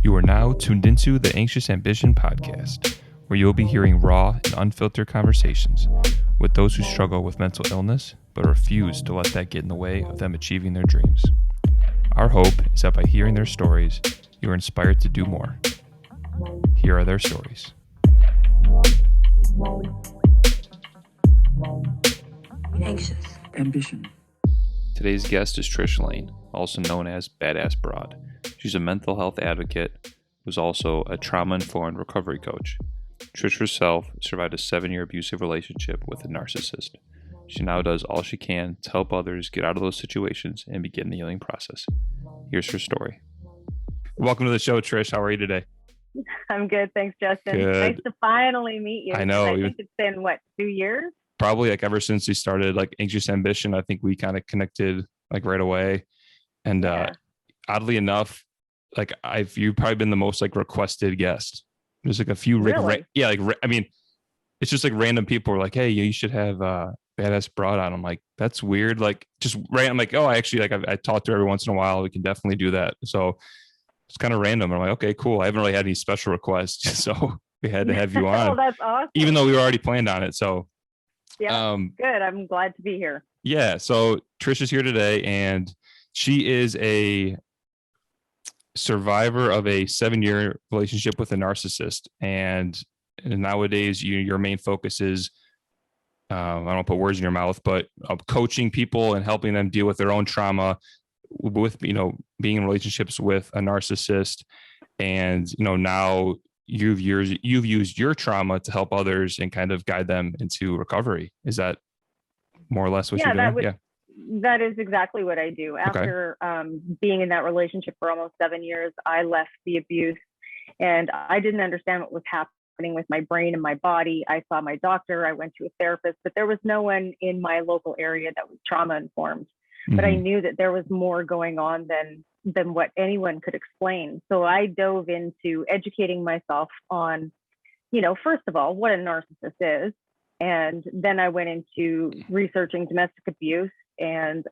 You are now tuned into the Anxious Ambition podcast, where you'll be hearing raw and unfiltered conversations with those who struggle with mental illness but refuse to let that get in the way of them achieving their dreams. Our hope is that by hearing their stories, you are inspired to do more. Here are their stories. Anxious Ambition. Today's guest is Trish Lane, also known as Badass Broad. She's a mental health advocate, who's also a trauma-informed recovery coach. Trish herself survived a 7-year abusive relationship with a narcissist. She now does all she can to help others get out of those situations and begin the healing process. Here's her story. Welcome to the show, Trish. How are you today? I'm good. Thanks, Justin. Good. Nice to finally meet you. I know. I think it's been, 2 years? Probably ever since we started Anxious Ambition. I think we kind of connected right away. And oddly enough, you've probably been the most requested guest. There's a few, really? It's just random people are like, hey, you should have Badass Broad on. I'm like, that's weird. Just random. I'm like, oh, I actually I talk to her every once in a while. We can definitely do that. So it's kind of random. I'm like, okay, cool. I haven't really had any special requests, so we had to have you on. Oh, that's awesome. Even though we were already planned on it. So yeah, good. I'm glad to be here. Yeah. So Trish is here today, and she is a survivor of a 7-year relationship with a narcissist. And nowadays, your main focus is, I don't put words in your mouth, but coaching people and helping them deal with their own trauma with, being in relationships with a narcissist. And, now you've used your trauma to help others and kind of guide them into recovery. Is that more or less what you're doing? That is exactly what I do. After being in that relationship for almost 7 years, I left the abuse, and I didn't understand what was happening with my brain and my body. I saw my doctor, I went to a therapist, but there was no one in my local area that was trauma informed. Mm-hmm. But I knew that there was more going on than what anyone could explain. So I dove into educating myself on, first of all, what a narcissist is. And then I went into researching domestic abuse and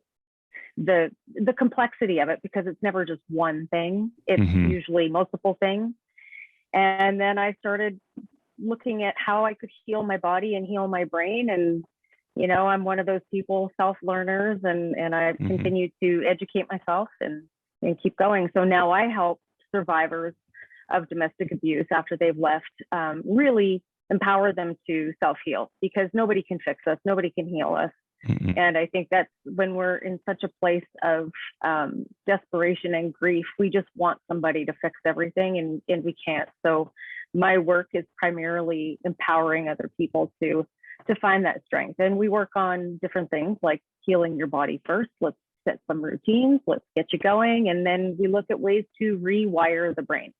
the complexity of it, because it's never just one thing. It's usually multiple things. And then I started looking at how I could heal my body and heal my brain. And, I'm one of those people, self-learners, and I've continued to educate myself and keep going. So now I help survivors of domestic abuse after they've left, really empower them to self-heal, because nobody can fix us. Nobody can heal us. And I think that's when we're in such a place of desperation and grief, we just want somebody to fix everything, and we can't. So my work is primarily empowering other people to find that strength. And we work on different things like healing your body first. Let's set some routines. Let's get you going. And then we look at ways to rewire the brain.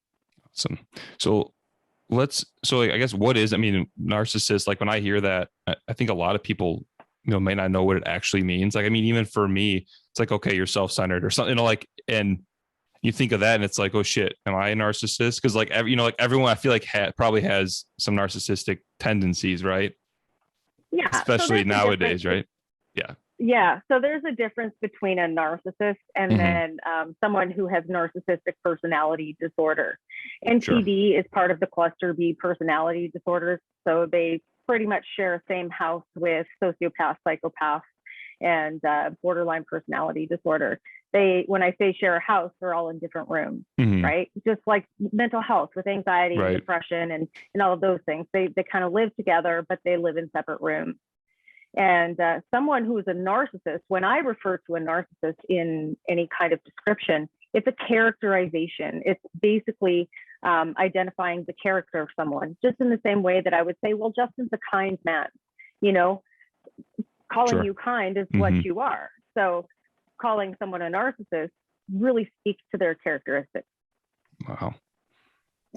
Awesome. So I guess narcissist, when I hear that, I think a lot of people, may not know what it actually means. Even for me, it's okay, you're self-centered or something, and you think of that and it's oh shit, am I a narcissist? Because everyone I feel probably has some narcissistic tendencies, right? Yeah. Especially nowadays, right? Yeah. Yeah. So there's a difference between a narcissist and then someone who has narcissistic personality disorder. NPD is part of the cluster B personality disorders. So they pretty much share the same house with sociopath, psychopath, and borderline personality disorder. When I say share a house, they're all in different rooms, right? Just like mental health with anxiety, and depression, and all of those things. They kind of live together, but they live in separate rooms. And someone who is a narcissist, when I refer to a narcissist in any kind of description, it's a characterization. It's basically identifying the character of someone, just in the same way that I would say, well, Justin's a kind man. Calling you kind is what you are. So calling someone a narcissist really speaks to their characteristics. Wow.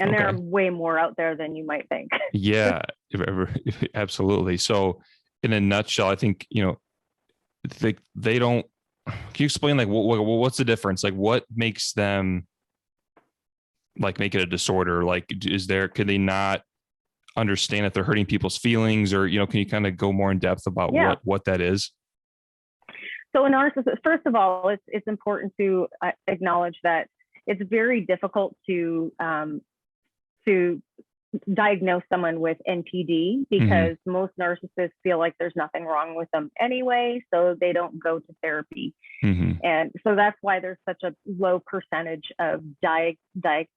And there are way more out there than you might think. Yeah, absolutely. So in a nutshell, I think, they don't, can you explain what's the difference? What makes them make it a disorder? Could they not understand that they're hurting people's feelings, or, can you kind of go more in depth about what that is? So a narcissist, first of all, it's important to acknowledge that it's very difficult to diagnose someone with NPD because most narcissists feel like there's nothing wrong with them anyway, so they don't go to therapy. And so that's why there's such a low percentage of diagnosed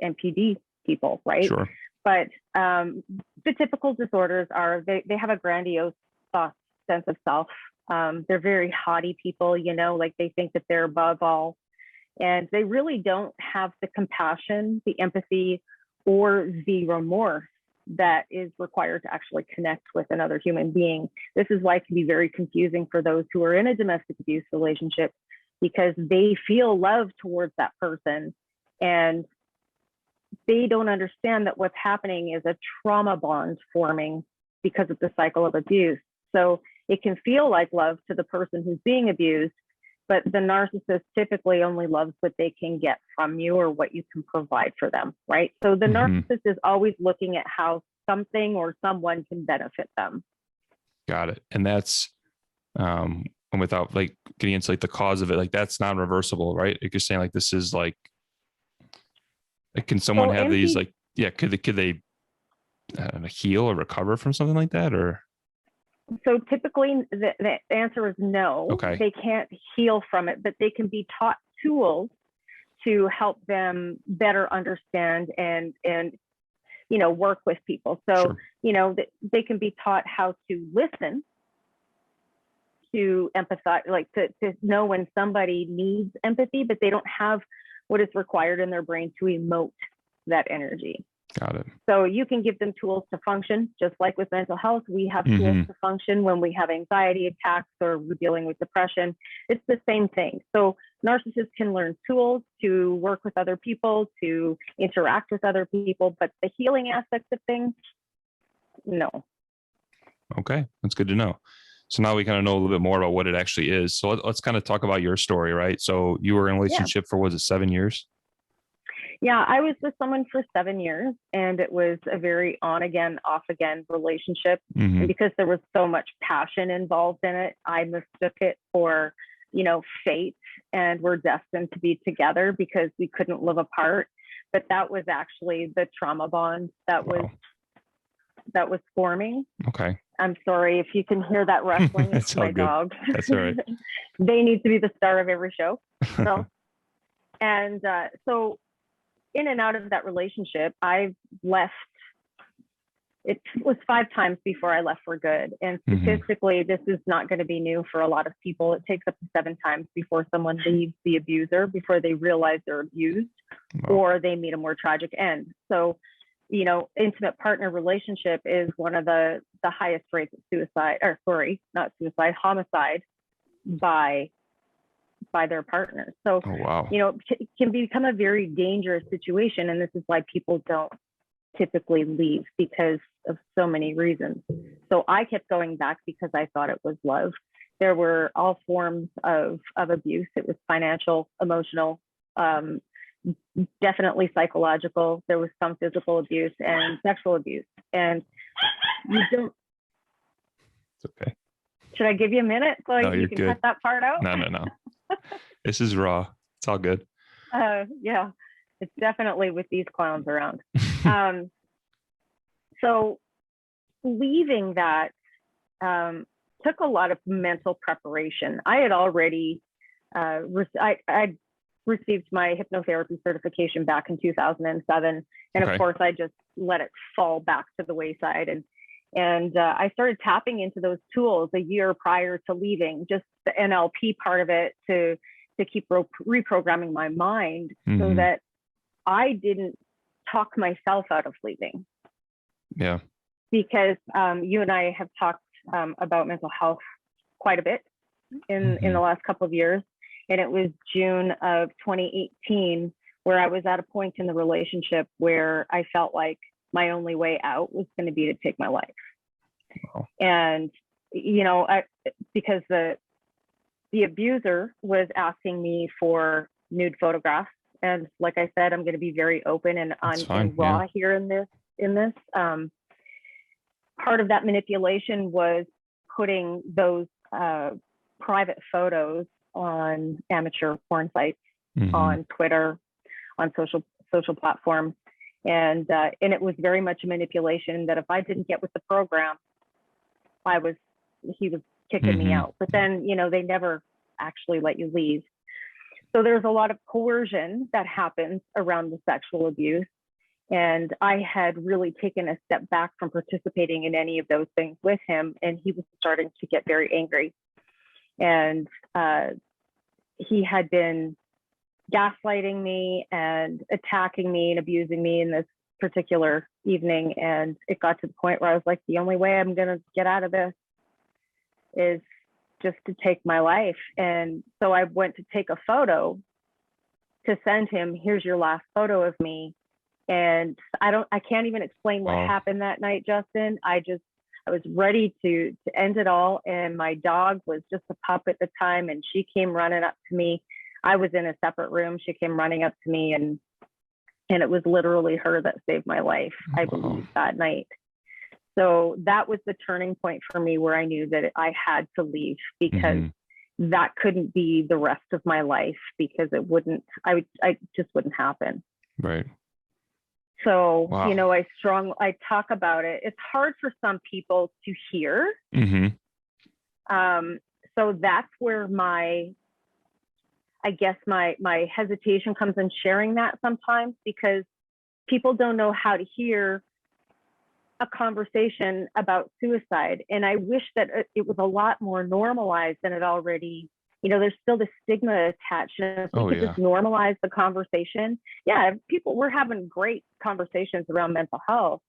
NPD people, right? Sure. But the typical disorders are they have a grandiose sense of self. They're very haughty people, you know, like they think that they're above all. And they really don't have the compassion, the empathy, or the remorse that is required to actually connect with another human being. This is why it can be very confusing for those who are in a domestic abuse relationship, because they feel love towards that person and they don't understand that what's happening is a trauma bond forming because of the cycle of abuse. So it can feel like love to the person who's being abused, but the narcissist typically only loves what they can get from you or what you can provide for them, right? So the narcissist is always looking at how something or someone can benefit them. Got it. And that's, and without like getting into like the cause of it, like that's non-reversible, right? Like you're saying like, this is like can someone have these like, yeah, could they heal or recover from something like that or? So typically the answer is no. Okay. They can't heal from it, but they can be taught tools to help them better understand and you know, work with people. So, sure. You know, they can be taught how to listen, to empathize, like to know when somebody needs empathy, but they don't have what is required in their brain to emote that energy. Got it. So you can give them tools to function, just like with mental health. We have tools to function when we have anxiety attacks or we're dealing with depression. It's the same thing. So narcissists can learn tools to work with other people, to interact with other people, but the healing aspects of things, no. Okay, that's good to know. So now we kind of know a little bit more about what it actually is. So let's kind of talk about your story, right? So you were in a relationship for, was it 7 years? Yeah, I was with someone for 7 years and it was a very on again, off again relationship. And because there was so much passion involved in it, I mistook it for, you know, fate and we're destined to be together because we couldn't live apart. But that was actually the trauma bond that was forming. Okay. I'm sorry if you can hear that rustling. It's my dog. That's all right. They need to be the star of every show. So, and so in and out of that relationship, I left. It was 5 times before I left for good. And statistically, this is not going to be new for a lot of people. It takes up to 7 times before someone leaves the abuser, before they realize they're abused, or they meet a more tragic end. So, you know, intimate partner relationship is one of the highest rates of suicide, or sorry, not suicide, homicide by their partners. So, you know, it can become a very dangerous situation. And this is why people don't typically leave, because of so many reasons. So I kept going back because I thought it was love. There were all forms of abuse. It was financial, emotional, definitely psychological. There was some physical abuse and sexual abuse. And you don't. It's okay. Should I give you a minute so you can cut that part out? No. This is raw. It's all good. Yeah, it's definitely with these clowns around. So leaving that took a lot of mental preparation. I had already I received my hypnotherapy certification back in 2007. And of course, I just let it fall back to the wayside. And I started tapping into those tools a year prior to leaving, just the NLP part of it to keep reprogramming my mind so that I didn't talk myself out of leaving. Yeah. Because you and I have talked about mental health quite a bit in the last couple of years. And it was June of 2018 where I was at a point in the relationship where I felt like my only way out was going to be to take my life. Wow. And, you know, because the abuser was asking me for nude photographs. And like I said, I'm going to be very open and raw here in this. Part of that manipulation was putting those private photos on amateur porn sites. on Twitter, on social platforms. And it was very much a manipulation that if I didn't get with the program, he was kicking me out. But then, they never actually let you leave. So there's a lot of coercion that happens around the sexual abuse. And I had really taken a step back from participating in any of those things with him. And he was starting to get very angry. And he had been gaslighting me and attacking me and abusing me in this particular evening. And it got to the point where I was like, the only way I'm going to get out of this is just to take my life. And so I went to take a photo to send him, here's your last photo of me. And I can't even explain what happened that night, Justin. I was ready to end it all. And my dog was just a pup at the time. And she came running up to me. I was in a separate room. She came running up to me, and it was literally her that saved my life, I believe, that night. So that was the turning point for me, where I knew that I had to leave, because that couldn't be the rest of my life, because I just wouldn't happen. Right. So, I talk about it. It's hard for some people to hear. So that's where my hesitation comes in sharing that sometimes, because people don't know how to hear a conversation about suicide. And I wish that it was a lot more normalized than it already. There's still the stigma attached. And if we could just normalize the conversation, we're having great conversations around mental health,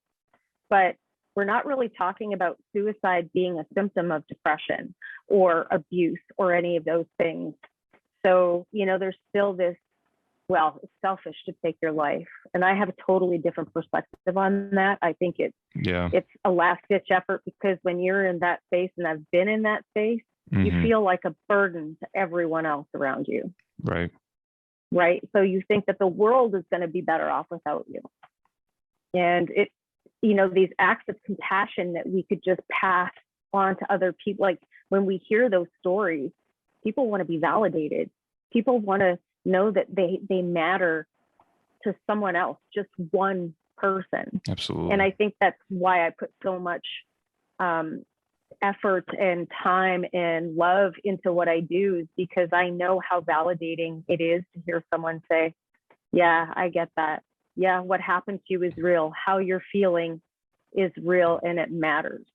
but we're not really talking about suicide being a symptom of depression or abuse or any of those things. So, there's still this, it's selfish to take your life. And I have a totally different perspective on that. I think it's a last ditch effort, because when you're in that space, and I've been in that space, you feel like a burden to everyone else around you. Right. Right. So you think that the world is going to be better off without you. And these acts of compassion that we could just pass on to other people. Like when we hear those stories, people want to be validated. People want to know that they matter to someone else, just one person. Absolutely. And I think that's why I put so much effort and time and love into what I do, is because I know how validating it is to hear someone say, yeah, I get that. Yeah, what happened to you is real. How you're feeling is real, and it matters.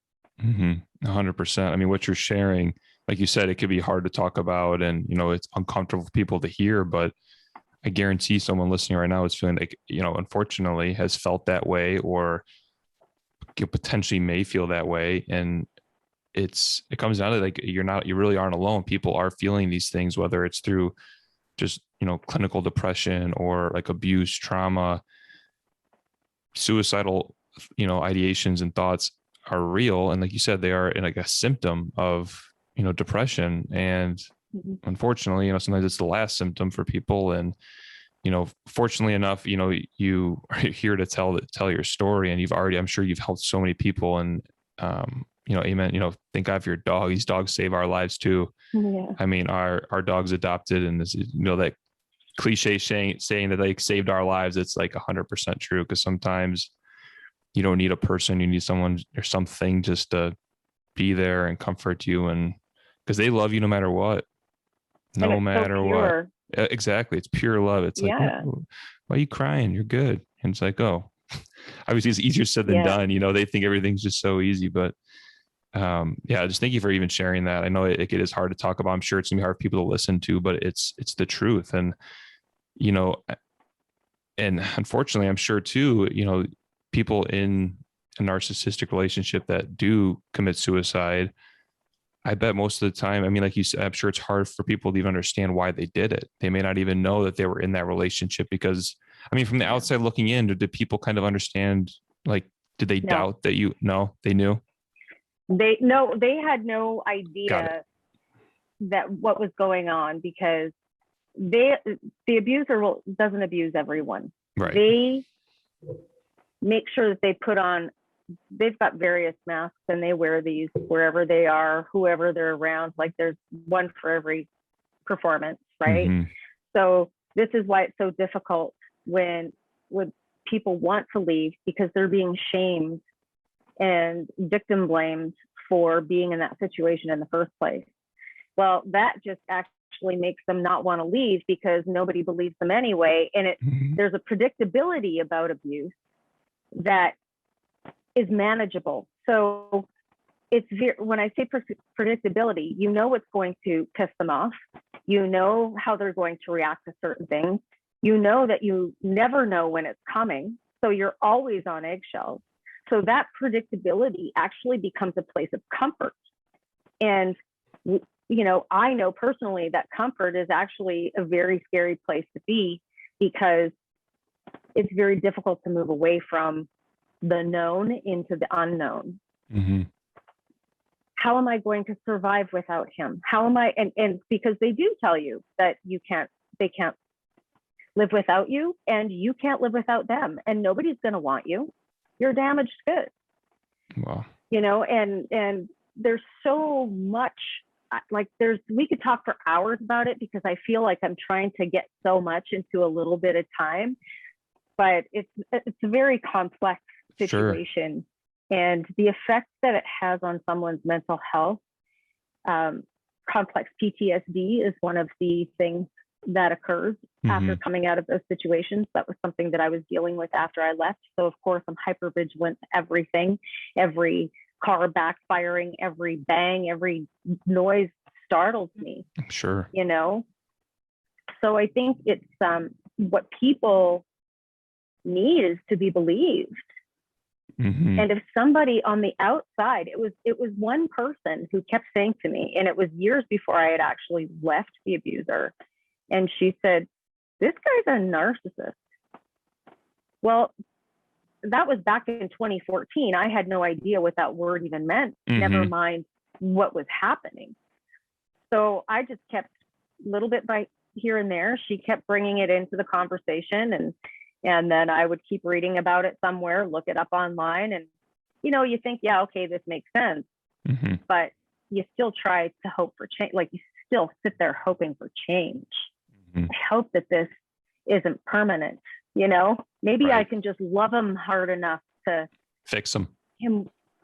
100%. I mean, what you're sharing, like you said, it could be hard to talk about, and, it's uncomfortable for people to hear, but I guarantee someone listening right now is feeling like, unfortunately has felt that way, or potentially may feel that way. And it comes down to like, you really aren't alone. People are feeling these things, whether it's through just, clinical depression or like abuse, trauma, suicidal, ideations and thoughts are real. And like you said, they are like a symptom of, depression. And unfortunately, sometimes it's the last symptom for people. And, fortunately enough, you are here to tell your story, and I'm sure you've helped so many people. And, amen. Thank God for your dog. These dogs save our lives too. Yeah. I mean, our dog's adopted, and this, that cliche saying that they saved our lives. It's like 100% true. Because sometimes you don't need a person, you need someone or something just to be there and comfort you. And because they love you no matter what, no matter what. Exactly. It's pure love. It's like, why are you crying? You're good. And it's like, oh, obviously it's easier said than done. They think everything's just so easy, but just thank you for even sharing that. I know it is hard to talk about. I'm sure it's gonna be hard for people to listen to, but it's the truth. And, and unfortunately, I'm sure too, people in a narcissistic relationship that do commit suicide, I bet most of the time, I mean, like you said, I'm sure it's hard for people to even understand why they did it. They may not even know that they were in that relationship, because, I mean, from the outside looking in, did people kind of understand, like, did they doubt that they knew? They had no idea that what was going on, because the abuser doesn't abuse everyone. Right. They make sure that they've got various masks, and they wear these wherever they are, whoever they're around. Like there's one for every performance, right? So This is why it's so difficult when people want to leave, because they're being shamed and victim blamed for being in that situation in the first place. Well, that just actually makes them not want to leave because nobody believes them anyway. And there's a predictability about abuse that is manageable. So when I say predictability, you know what's going to piss them off. You know how they're going to react to certain things. You know that you never know when it's coming. So you're always on eggshells. So that predictability actually becomes a place of comfort. And, I know personally that comfort is actually a very scary place to be, because it's very difficult to move away from the known into the unknown. Mm-hmm. How am I going to survive without him? How am I? And because they do tell you that they can't live without you, and you can't live without them, and nobody's going to want you. You're damaged goods. Wow. And there's so much, we could talk for hours about it, because I feel like I'm trying to get so much into a little bit of time, but it's a very complex situation. Sure. And the effect that it has on someone's mental health, complex PTSD is one of the things that occurs after coming out of those situations. That was something that I was dealing with after I left. So of course I'm hyper vigilant to everything, every car backfiring, every bang, every noise startles me. Sure. So I think it's what people need is to be believed. Mm-hmm. And if somebody on the outside, it was one person who kept saying to me, and it was years before I had actually left the abuser, and she said, "This guy's a narcissist." Well, that was back in 2014. I had no idea what that word even meant, never mind what was happening. So I just kept little bit by here and there. She kept bringing it into the conversation, and then I would keep reading about it somewhere, look it up online, and you think, yeah, okay, this makes sense, but you still try to hope for change. Like, you still sit there hoping for change. I hope that this isn't permanent. Maybe right. I can just love him hard enough to fix him.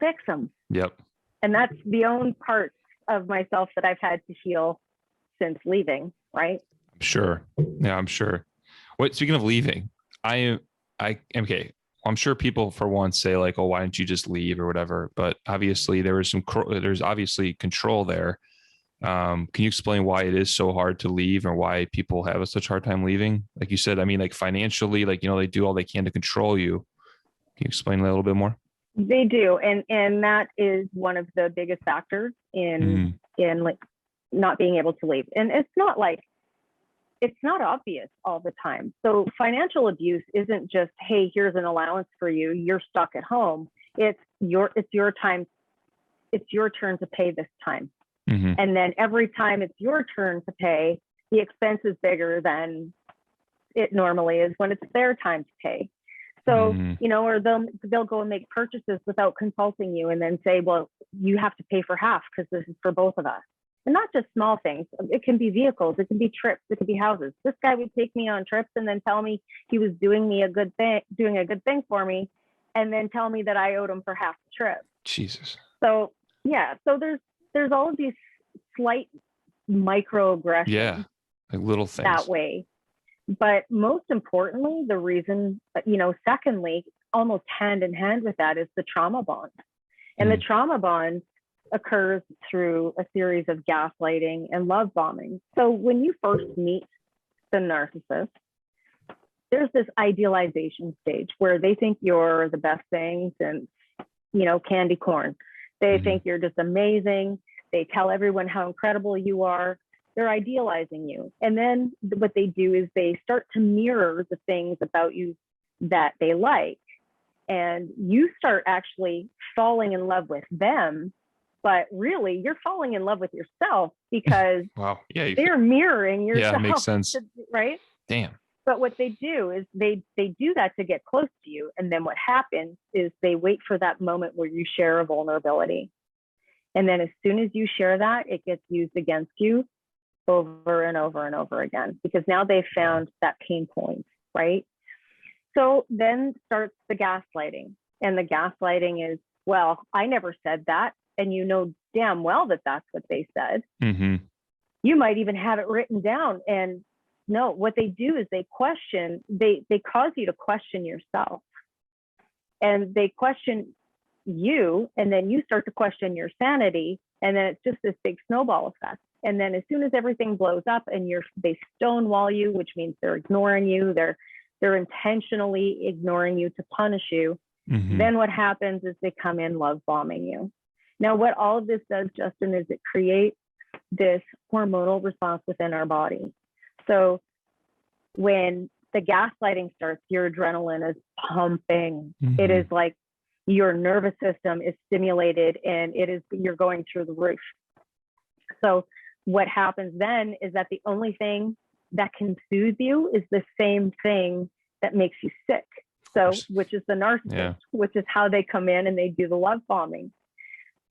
Fix him. Yep. And that's the own part of myself that I've had to heal since leaving. Right. Sure. Yeah, I'm sure. Speaking of leaving, okay. I'm sure people for once say like, "Oh, why don't you just leave?" or whatever. But obviously there's obviously control there. Can you explain why it is so hard to leave, or why people have such hard time leaving? Like you said, I mean, like financially, like, they do all they can to control you. Can you explain that a little bit more? They do. And that is one of the biggest factors in like not being able to leave. And it's not obvious all the time. So financial abuse isn't just, "Hey, here's an allowance for you. You're stuck at home." It's your time. It's your turn to pay this time. And then every time it's your turn to pay, the expense is bigger than it normally is when it's their time to pay. So, or they'll go and make purchases without consulting you, and then say, "Well, you have to pay for half because this is for both of us." And not just small things. It can be vehicles, it can be trips, it can be houses. This guy would take me on trips and then tell me he was doing a good thing for me, and then tell me that I owed him for half the trip. Jesus. So yeah, so there's all of these slight microaggressions. Yeah, like little things that way. But most importantly, the reason, secondly, almost hand in hand with that, is the trauma bond. And the trauma bond occurs through a series of gaslighting and love bombing. So when you first meet the narcissist, there's this idealization stage where they think you're the best thing since, candy corn. They think you're just amazing. They tell everyone how incredible you are. They're idealizing you. And then what they do is they start to mirror the things about you that they like. And you start actually falling in love with them. But really, you're falling in love with yourself, because wow. Yeah, they're mirroring yourself. Yeah, makes sense. Right? Damn. But what they do is they do that to get close to you. And then what happens is they wait for that moment where you share a vulnerability. And then as soon as you share that, it gets used against you. over and over and over again, because now they've found that pain point, right? So then starts the gaslighting. And the gaslighting is, well, I never said that. And you know damn well that that's what they said. Mm-hmm. You might even have it written down. And no, what they do is they cause you to question yourself. And they question you, and then you start to question your sanity. And then it's just this big snowball effect. And then as soon as everything blows up and they stonewall you, which means they're ignoring you, they're intentionally ignoring you to punish you. Mm-hmm. Then what happens is they come in love bombing you. Now, what all of this does, Justin, is it creates this hormonal response within our body. So when the gaslighting starts, your adrenaline is pumping. Mm-hmm. It is like your nervous system is stimulated, and you're going through the roof. So what happens then is that the only thing that can soothe you is the same thing that makes you sick. So, which is the narcissist, which is how they come in and they do the love bombing.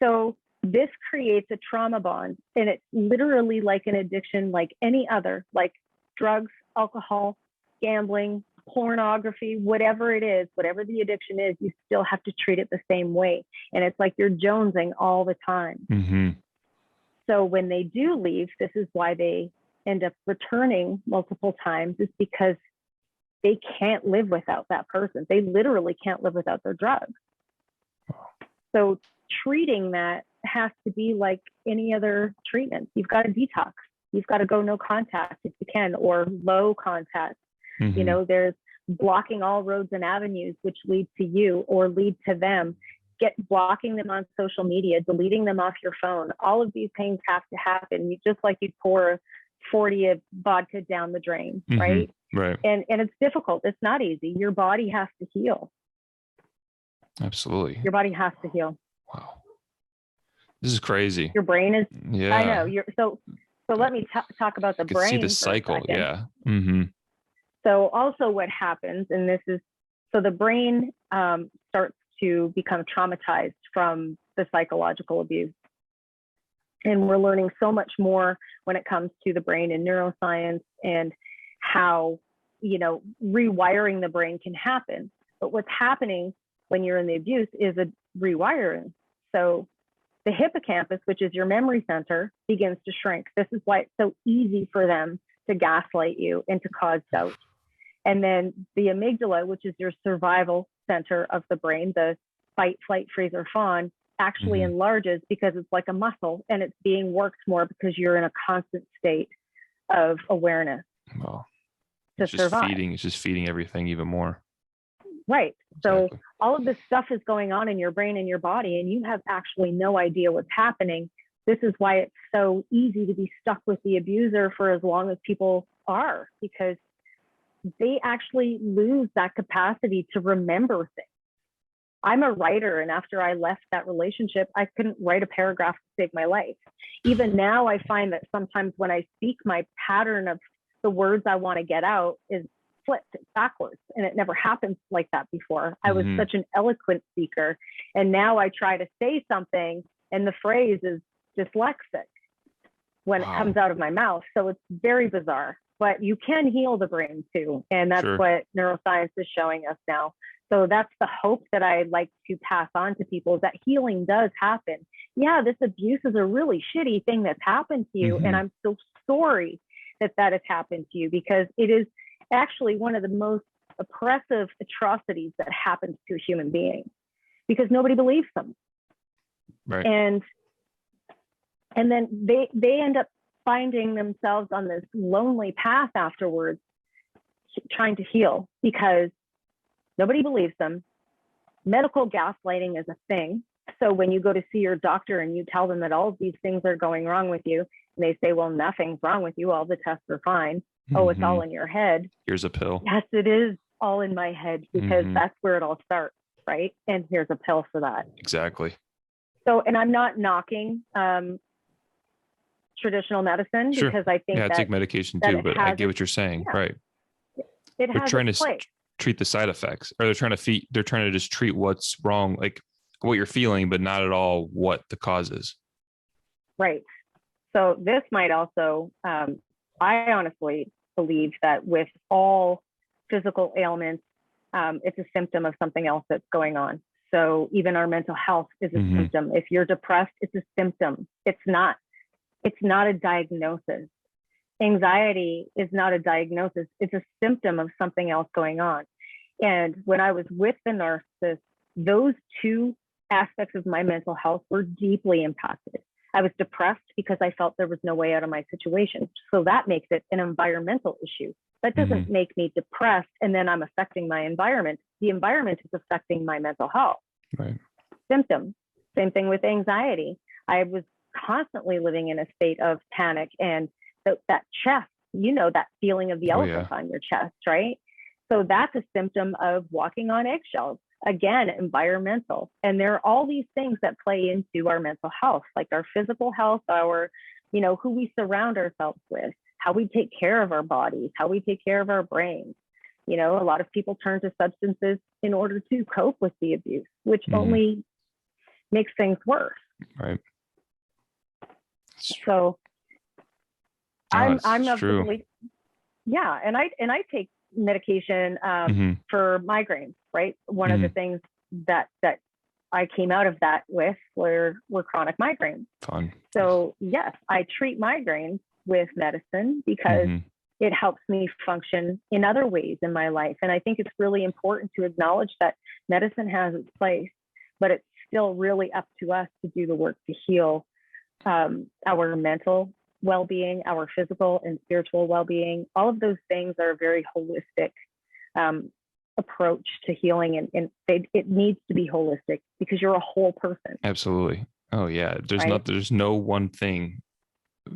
So this creates a trauma bond, and it's literally like an addiction, like any other, like drugs, alcohol, gambling, pornography, whatever it is, whatever the addiction is, you still have to treat it the same way. And it's like you're jonesing all the time. Mm-hmm. So when they do leave, this is why they end up returning multiple times, is because they can't live without that person. They literally can't live without their drugs. So treating that has to be like any other treatment. You've got to detox. You've got to go no contact if you can, or low contact. Mm-hmm. You know, there's blocking all roads and avenues which lead to you or lead to them. Blocking them on social media, deleting them off your phone. All of these things have to happen. Just like you pour 40 of vodka down the drain, mm-hmm. right? Right. And it's difficult. It's not easy. Your body has to heal. Absolutely. Your body has to heal. Wow. This is crazy. Your brain is. Yeah. I know. So let me talk about the brain. See the cycle. Yeah. Mm-hmm. So also what happens, and this is, so the brain starts to become traumatized from the psychological abuse. And we're learning so much more when it comes to the brain and neuroscience, and how, you know, rewiring the brain can happen. But what's happening when you're in the abuse is a rewiring. So the hippocampus, which is your memory center, begins to shrink. This is why it's so easy for them to gaslight you and to cause doubt. And then the amygdala, which is your survival center of the brain, the fight, flight, freeze, or fawn, actually mm-hmm. enlarges because it's like a muscle, and it's being worked more because you're in a constant state of awareness. Well, to survive. It's just feeding everything even more. Right. So Exactly. all of this stuff is going on in your brain and your body, and you have actually no idea what's happening. This is why it's so easy to be stuck with the abuser for as long as people are, because they actually lose that capacity to remember things. I'm a writer, and after I left that relationship, I couldn't write a paragraph to save my life. Even now, I find that sometimes when I speak, my pattern of the words I want to get out is flipped, it's backwards, and it never happened like that before. I was such an eloquent speaker, and now I try to say something, and the phrase is dyslexic when it comes out of my mouth. So it's very bizarre, but you can heal the brain too, and that's what neuroscience is showing us now. So that's the hope that I like to pass on to people, is that healing does happen. Yeah, this abuse is a really shitty thing that's happened to you, and I'm so sorry that that has happened to you, because it is actually one of the most oppressive atrocities that happens to a human being, because nobody believes them. Right. And then they end up finding themselves on this lonely path afterwards, trying to heal, because nobody believes them. Medical gaslighting is a thing. So when you go to see your doctor and you tell them that all of these things are going wrong with you, and they say, well, nothing's wrong with you, all the tests are fine. Oh, it's all in your head. Here's a pill. Yes, it is all in my head, because that's where it all starts, right? And here's a pill for that. Exactly. So, and I'm not knocking traditional medicine, because I think I take medication too, but I get what you're saying. Right. They're trying to treat the side effects, or they're trying to just treat what's wrong, like what you're feeling, but not at all what the cause is. Right. So this might also, I honestly believe that with all physical ailments, it's a symptom of something else that's going on. So even our mental health is a symptom. If you're depressed, it's a symptom. It's not a diagnosis. Anxiety is not a diagnosis. It's a symptom of something else going on. And when I was with the narcissist, those two aspects of my mental health were deeply impacted. I was depressed because I felt there was no way out of my situation. So that makes it an environmental issue. That doesn't make me depressed and then I'm affecting my environment. The environment is affecting my mental health. Right. Symptoms. Same thing with anxiety. I was constantly living in a state of panic, and that chest, that feeling of the elephant on your chest, right? So that's a symptom of walking on eggshells. Again, environmental. And there are all these things that play into our mental health, like our physical health, our, who we surround ourselves with, how we take care of our bodies, how we take care of our brains. A lot of people turn to substances in order to cope with the abuse, which only makes things worse. Right. So I'm of true. the belief, and I take medication for migraines, right? One of the things that I came out of that with were chronic migraines. Fun. So yes, I treat migraines with medicine because it helps me function in other ways in my life. And I think it's really important to acknowledge that medicine has its place, but it's still really up to us to do the work to heal our mental well-being, our physical and spiritual well-being. All of those things are a very holistic approach to healing, and it needs to be holistic because you're a whole person. Absolutely. Oh yeah. There's no one thing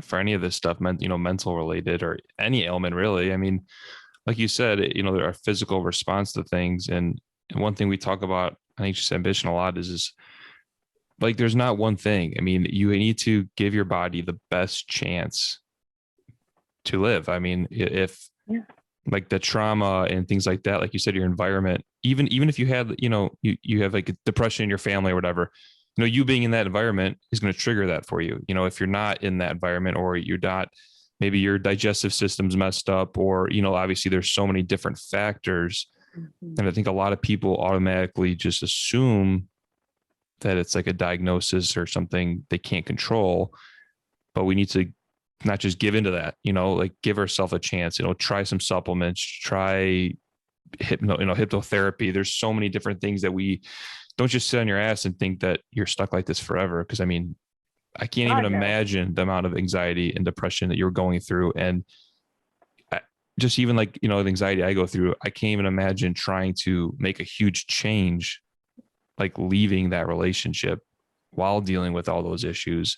for any of this stuff, mental related or any ailment really. I mean, like you said, there are physical response to things. And one thing we talk about, I think just ambition a lot is like, there's not one thing. I mean, you need to give your body the best chance to live. I mean, if like the trauma and things like that, like you said, your environment, even if you had, you have like a depression in your family or whatever, you being in that environment is going to trigger that for you. If you're not in that environment, or you're not, maybe your digestive system's messed up, or, obviously there's so many different factors. And I think a lot of people automatically just assume that it's like a diagnosis or something they can't control, but we need to not just give into that, like give ourselves a chance, try some supplements, try hypnotherapy. There's so many different things that we don't just sit on your ass and think that you're stuck like this forever. Cause I mean, I can't even imagine the amount of anxiety and depression that you're going through. And just even like, the anxiety I go through, I can't even imagine trying to make a huge change, like leaving that relationship while dealing with all those issues.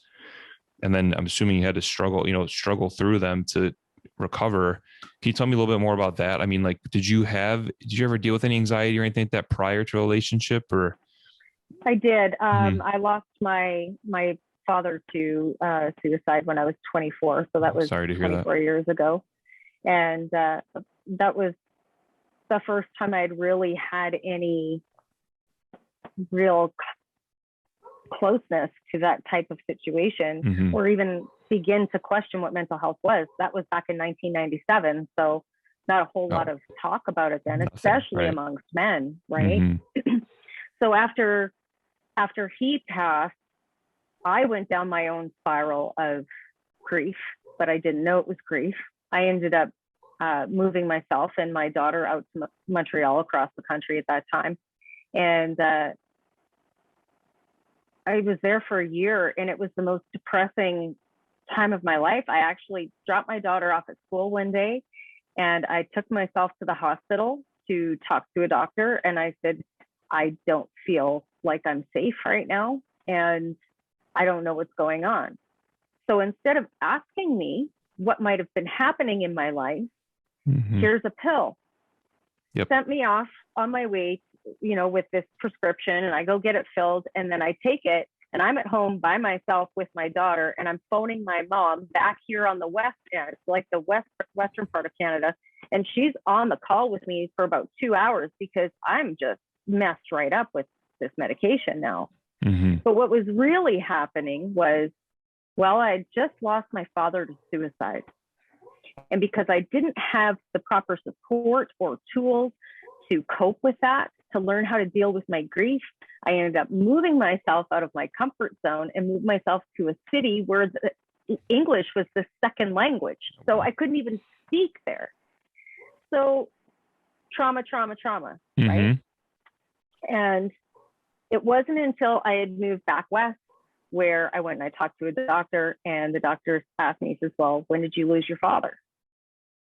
And then I'm assuming you had to struggle through them to recover. Can you tell me a little bit more about that? I mean, like, did you ever deal with any anxiety or anything like that prior to a relationship? Or I did. I lost my father to suicide when I was 24. So that was 24 years ago. And that was the first time I'd really had any real closeness to that type of situation, or even begin to question what mental health was. That was back in 1997. So not a whole lot of talk about it then, especially amongst men, right? So after he passed, I went down my own spiral of grief, but I didn't know it was grief. I ended up moving myself and my daughter out to Montreal, across the country at that time. And I was there for a year, and it was the most depressing time of my life. I actually dropped my daughter off at school one day, and I took myself to the hospital to talk to a doctor. And I said, I don't feel like I'm safe right now, and I don't know what's going on. So instead of asking me what might have been happening in my life, here's a pill. Sent me off on my way, with this prescription, and I go get it filled, and then I take it, and I'm at home by myself with my daughter, and I'm phoning my mom back here on the west end, like the western part of Canada, and she's on the call with me for about 2 hours because I'm just messed right up with this medication now. But what was really happening was Well, I just lost my father to suicide. And because I didn't have the proper support or tools to cope with that, to learn how to deal with my grief, I ended up moving myself out of my comfort zone and moved myself to a city where English was the second language. So I couldn't even speak there. So trauma, Mm-hmm. right? And it wasn't until I had moved back west where I went and I talked to a doctor, and the doctor asked me, he says, well, when did you lose your father?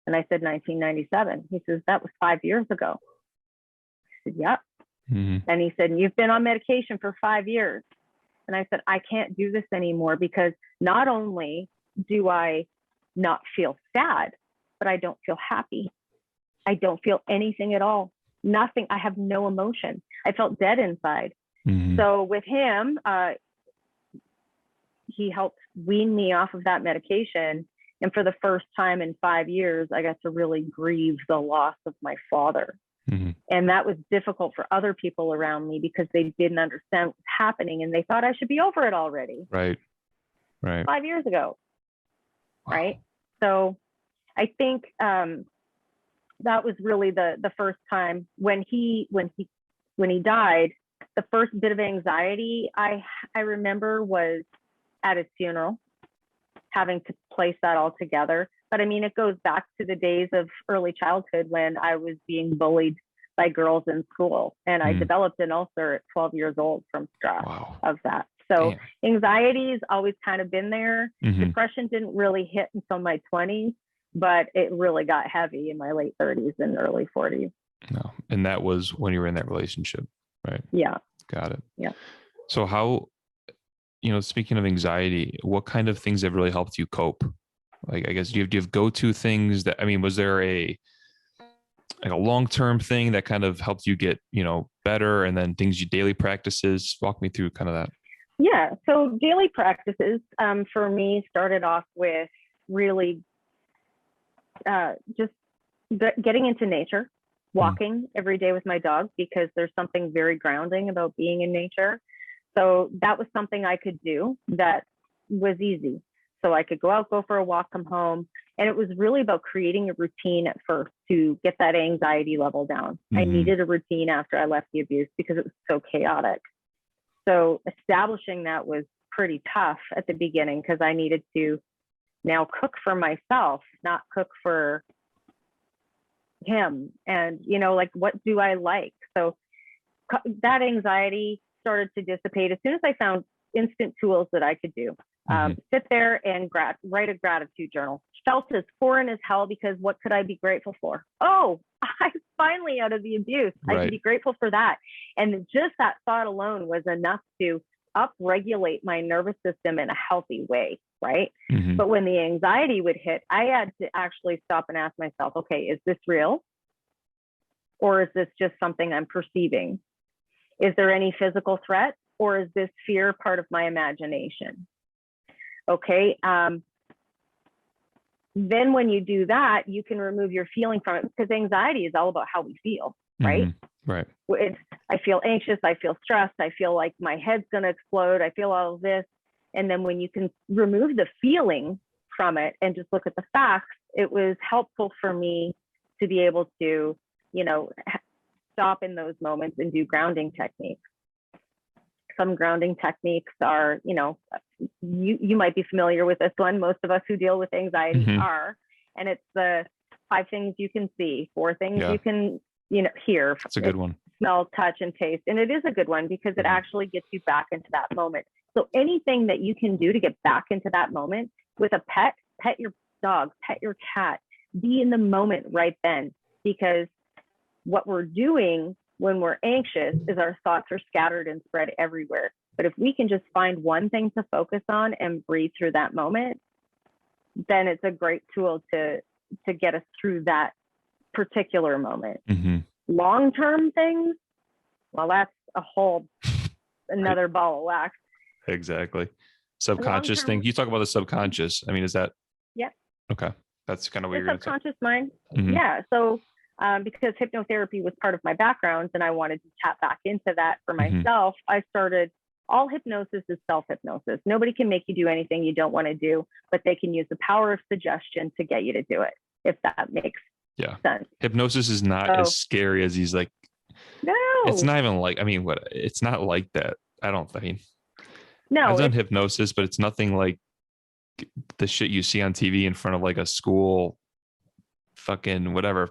And I said, 1997. He says, that was 5 years ago. I said, yep. Mm-hmm. And he said, you've been on medication for 5 years. And I said, I can't do this anymore, because not only do I not feel sad, but I don't feel happy. I don't feel anything at all. Nothing. I have no emotion. I felt dead inside. Mm-hmm. So with him, he helped wean me off of that medication. And for the first time in 5 years, I got to really grieve the loss of my father. Mm-hmm. And that was difficult for other people around me, because they didn't understand what was happening, and they thought I should be over it already. Right. 5 years ago. Wow. Right. So I think that was really the first time when he died. The first bit of anxiety I remember was at his funeral, having to place that all together. But I mean, it goes back to the days of early childhood when I was being bullied by girls in school, and I developed an ulcer at 12 years old from stress of that. So anxiety's always kind of been there. Mm-hmm. Depression didn't really hit until my 20s, but it really got heavy in my late 30s and early 40s. No. And that was when you were in that relationship, right? Yeah. Got it. Yeah. So how, speaking of anxiety, what kind of things have really helped you cope? Like, I guess, do you have go-to things that, was there a long-term thing that kind of helped you get, better, and then daily practices? Walk me through kind of that. Yeah. So daily practices for me started off with really just getting into nature, walking every day with my dog, because there's something very grounding about being in nature. So that was something I could do that was easy. So I could go out, go for a walk, come home. And it was really about creating a routine at first to get that anxiety level down. I needed a routine after I left the abuse because it was so chaotic. So establishing that was pretty tough at the beginning, because I needed to now cook for myself, not cook for him. And, like, what do I like? So that anxiety started to dissipate as soon as I found instant tools that I could do. Sit there and write a gratitude journal. Felt as foreign as hell, because what could I be grateful for? Oh, I'm finally out of the abuse. I can be grateful for that. And just that thought alone was enough to upregulate my nervous system in a healthy way, right? Mm-hmm. But when the anxiety would hit, I had to actually stop and ask myself, okay, is this real? Or is this just something I'm perceiving? Is there any physical threat? Or is this fear part of my imagination? Okay. Then when you do that, you can remove your feeling from it, because anxiety is all about how we feel, right? Mm-hmm. Right. I feel anxious. I feel stressed. I feel like my head's going to explode. I feel all of this. And then when you can remove the feeling from it and just look at the facts, it was helpful for me to be able to, stop in those moments and do grounding techniques. Some grounding techniques are, you might be familiar with this one. Most of us who deal with anxiety are, and it's the 5 things you can see, 4 things you can, hear. That's a good one. Smell, touch, and taste. And it is a good one because it actually gets you back into that moment. So anything that you can do to get back into that moment with a pet your dog, pet your cat, be in the moment right then, because what we're doing when we're anxious is our thoughts are scattered and spread everywhere. But if we can just find one thing to focus on and breathe through that moment, then it's a great tool to get us through that particular moment. Mm-hmm. Long-term things, well, that's a whole another ball of wax. Exactly. Subconscious thing. You talk about the subconscious. Is that? Yeah. Okay. That's kind of what the you're going to subconscious mind. Mm-hmm. Yeah. So because hypnotherapy was part of my background and I wanted to tap back into that for myself, I started all hypnosis is self-hypnosis. Nobody can make you do anything you don't want to do, but they can use the power of suggestion to get you to do it, if that makes sense. Hypnosis is not as scary as he's like, no, it's not even like, I mean, what, it's not like that. No, I've done hypnosis, but it's nothing like the shit you see on TV in front of like a school fucking whatever,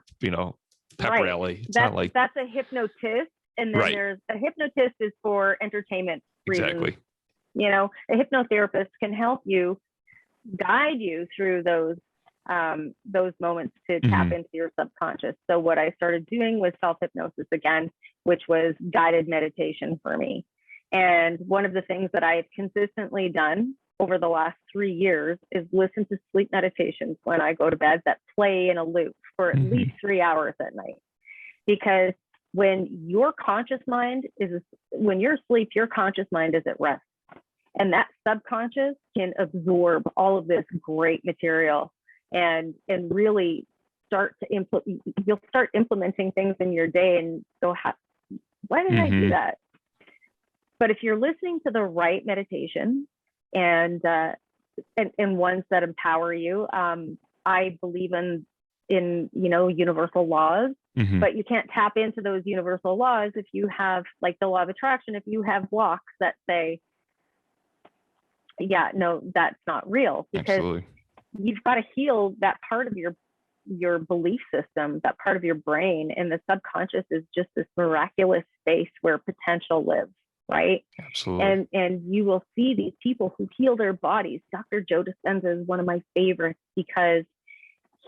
pep rally. It's not like that's a hypnotist. And then there's a hypnotist is for entertainment reasons. Exactly. A hypnotherapist can help you, guide you through those moments to tap into your subconscious. So what I started doing was self-hypnosis again, which was guided meditation for me. And one of the things that I have consistently done over the last 3 years is listen to sleep meditations when I go to bed that play in a loop for at least 3 hours at night. Because when your conscious mind when you're asleep, your conscious mind is at rest. And that subconscious can absorb all of this great material and really you'll start implementing things in your day and go, why did I do that? But if you're listening to the right meditation and ones that empower you, I believe in universal laws, but you can't tap into those universal laws if you have, like the law of attraction, if you have blocks that say, no, that's not real, because you've got to heal that part of your belief system, that part of your brain, and the subconscious is just this miraculous space where potential lives, right? Absolutely. And you will see these people who heal their bodies. Dr. Joe Dispenza is one of my favorites because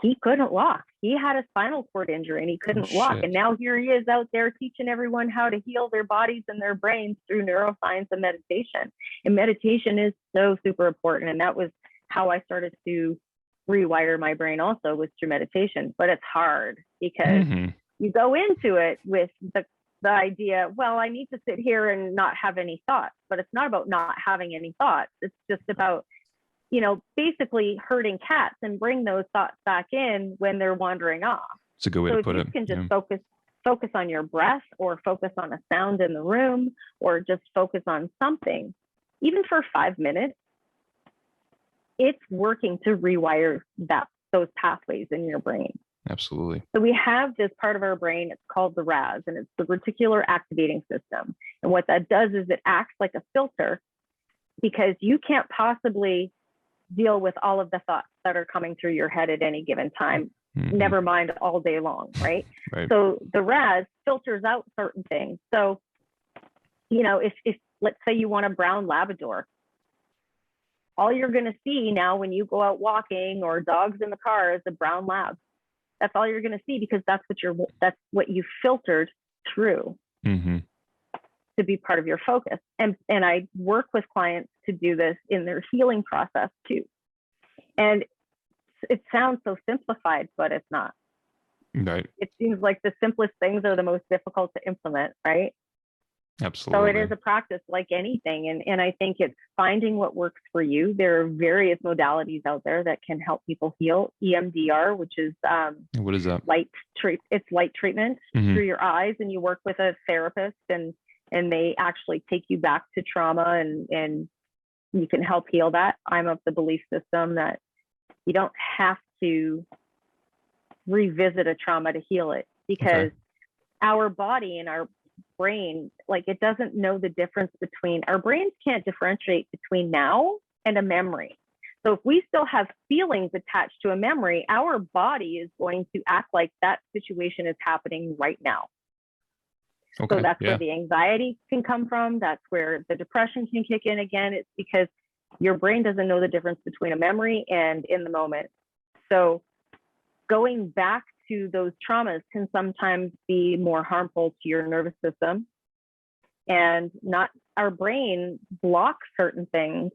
he couldn't walk. He had a spinal cord injury and he couldn't walk. And now here he is out there teaching everyone how to heal their bodies and their brains through neuroscience and meditation. And meditation is so super important. And that was how I started to rewire my brain also, was through meditation. But it's hard because you go into it with the idea, well, I need to sit here and not have any thoughts. But it's not about not having any thoughts. It's just about basically herding cats and bring those thoughts back in when they're wandering off. It's a good way to put it. You can just focus on your breath, or focus on a sound in the room, or just focus on something, even for 5 minutes, it's working to rewire those pathways in your brain. Absolutely. So we have this part of our brain, it's called the RAS, and it's the reticular activating system. And what that does is it acts like a filter, because you can't possibly deal with all of the thoughts that are coming through your head at any given time, never mind all day long, right? So the RAS filters out certain things. So, if let's say you want a brown Labrador, all you're going to see now when you go out walking or dogs in the car is a brown lab. That's all you're going to see, because that's what you filtered through to be part of your focus. And I work with clients to do this in their healing process too. And it sounds so simplified, but it's not. Right. It seems like the simplest things are the most difficult to implement, right? Absolutely. So it is a practice like anything. And I think it's finding what works for you. There are various modalities out there that can help people heal. EMDR, which is what is that? It's light treatment through your eyes, and you work with a therapist and they actually take you back to trauma and you can help heal that. I'm of the belief system that you don't have to revisit a trauma to heal it, because our body and our brain, it doesn't know the difference between, our brains can't differentiate between now and a memory. So if we still have feelings attached to a memory, our body is going to act like that situation is happening right now. So that's where the anxiety can come from. That's where the depression can kick in again. It's because your brain doesn't know the difference between a memory and in the moment. So going back to those traumas can sometimes be more harmful to your nervous system, and our brain blocks certain things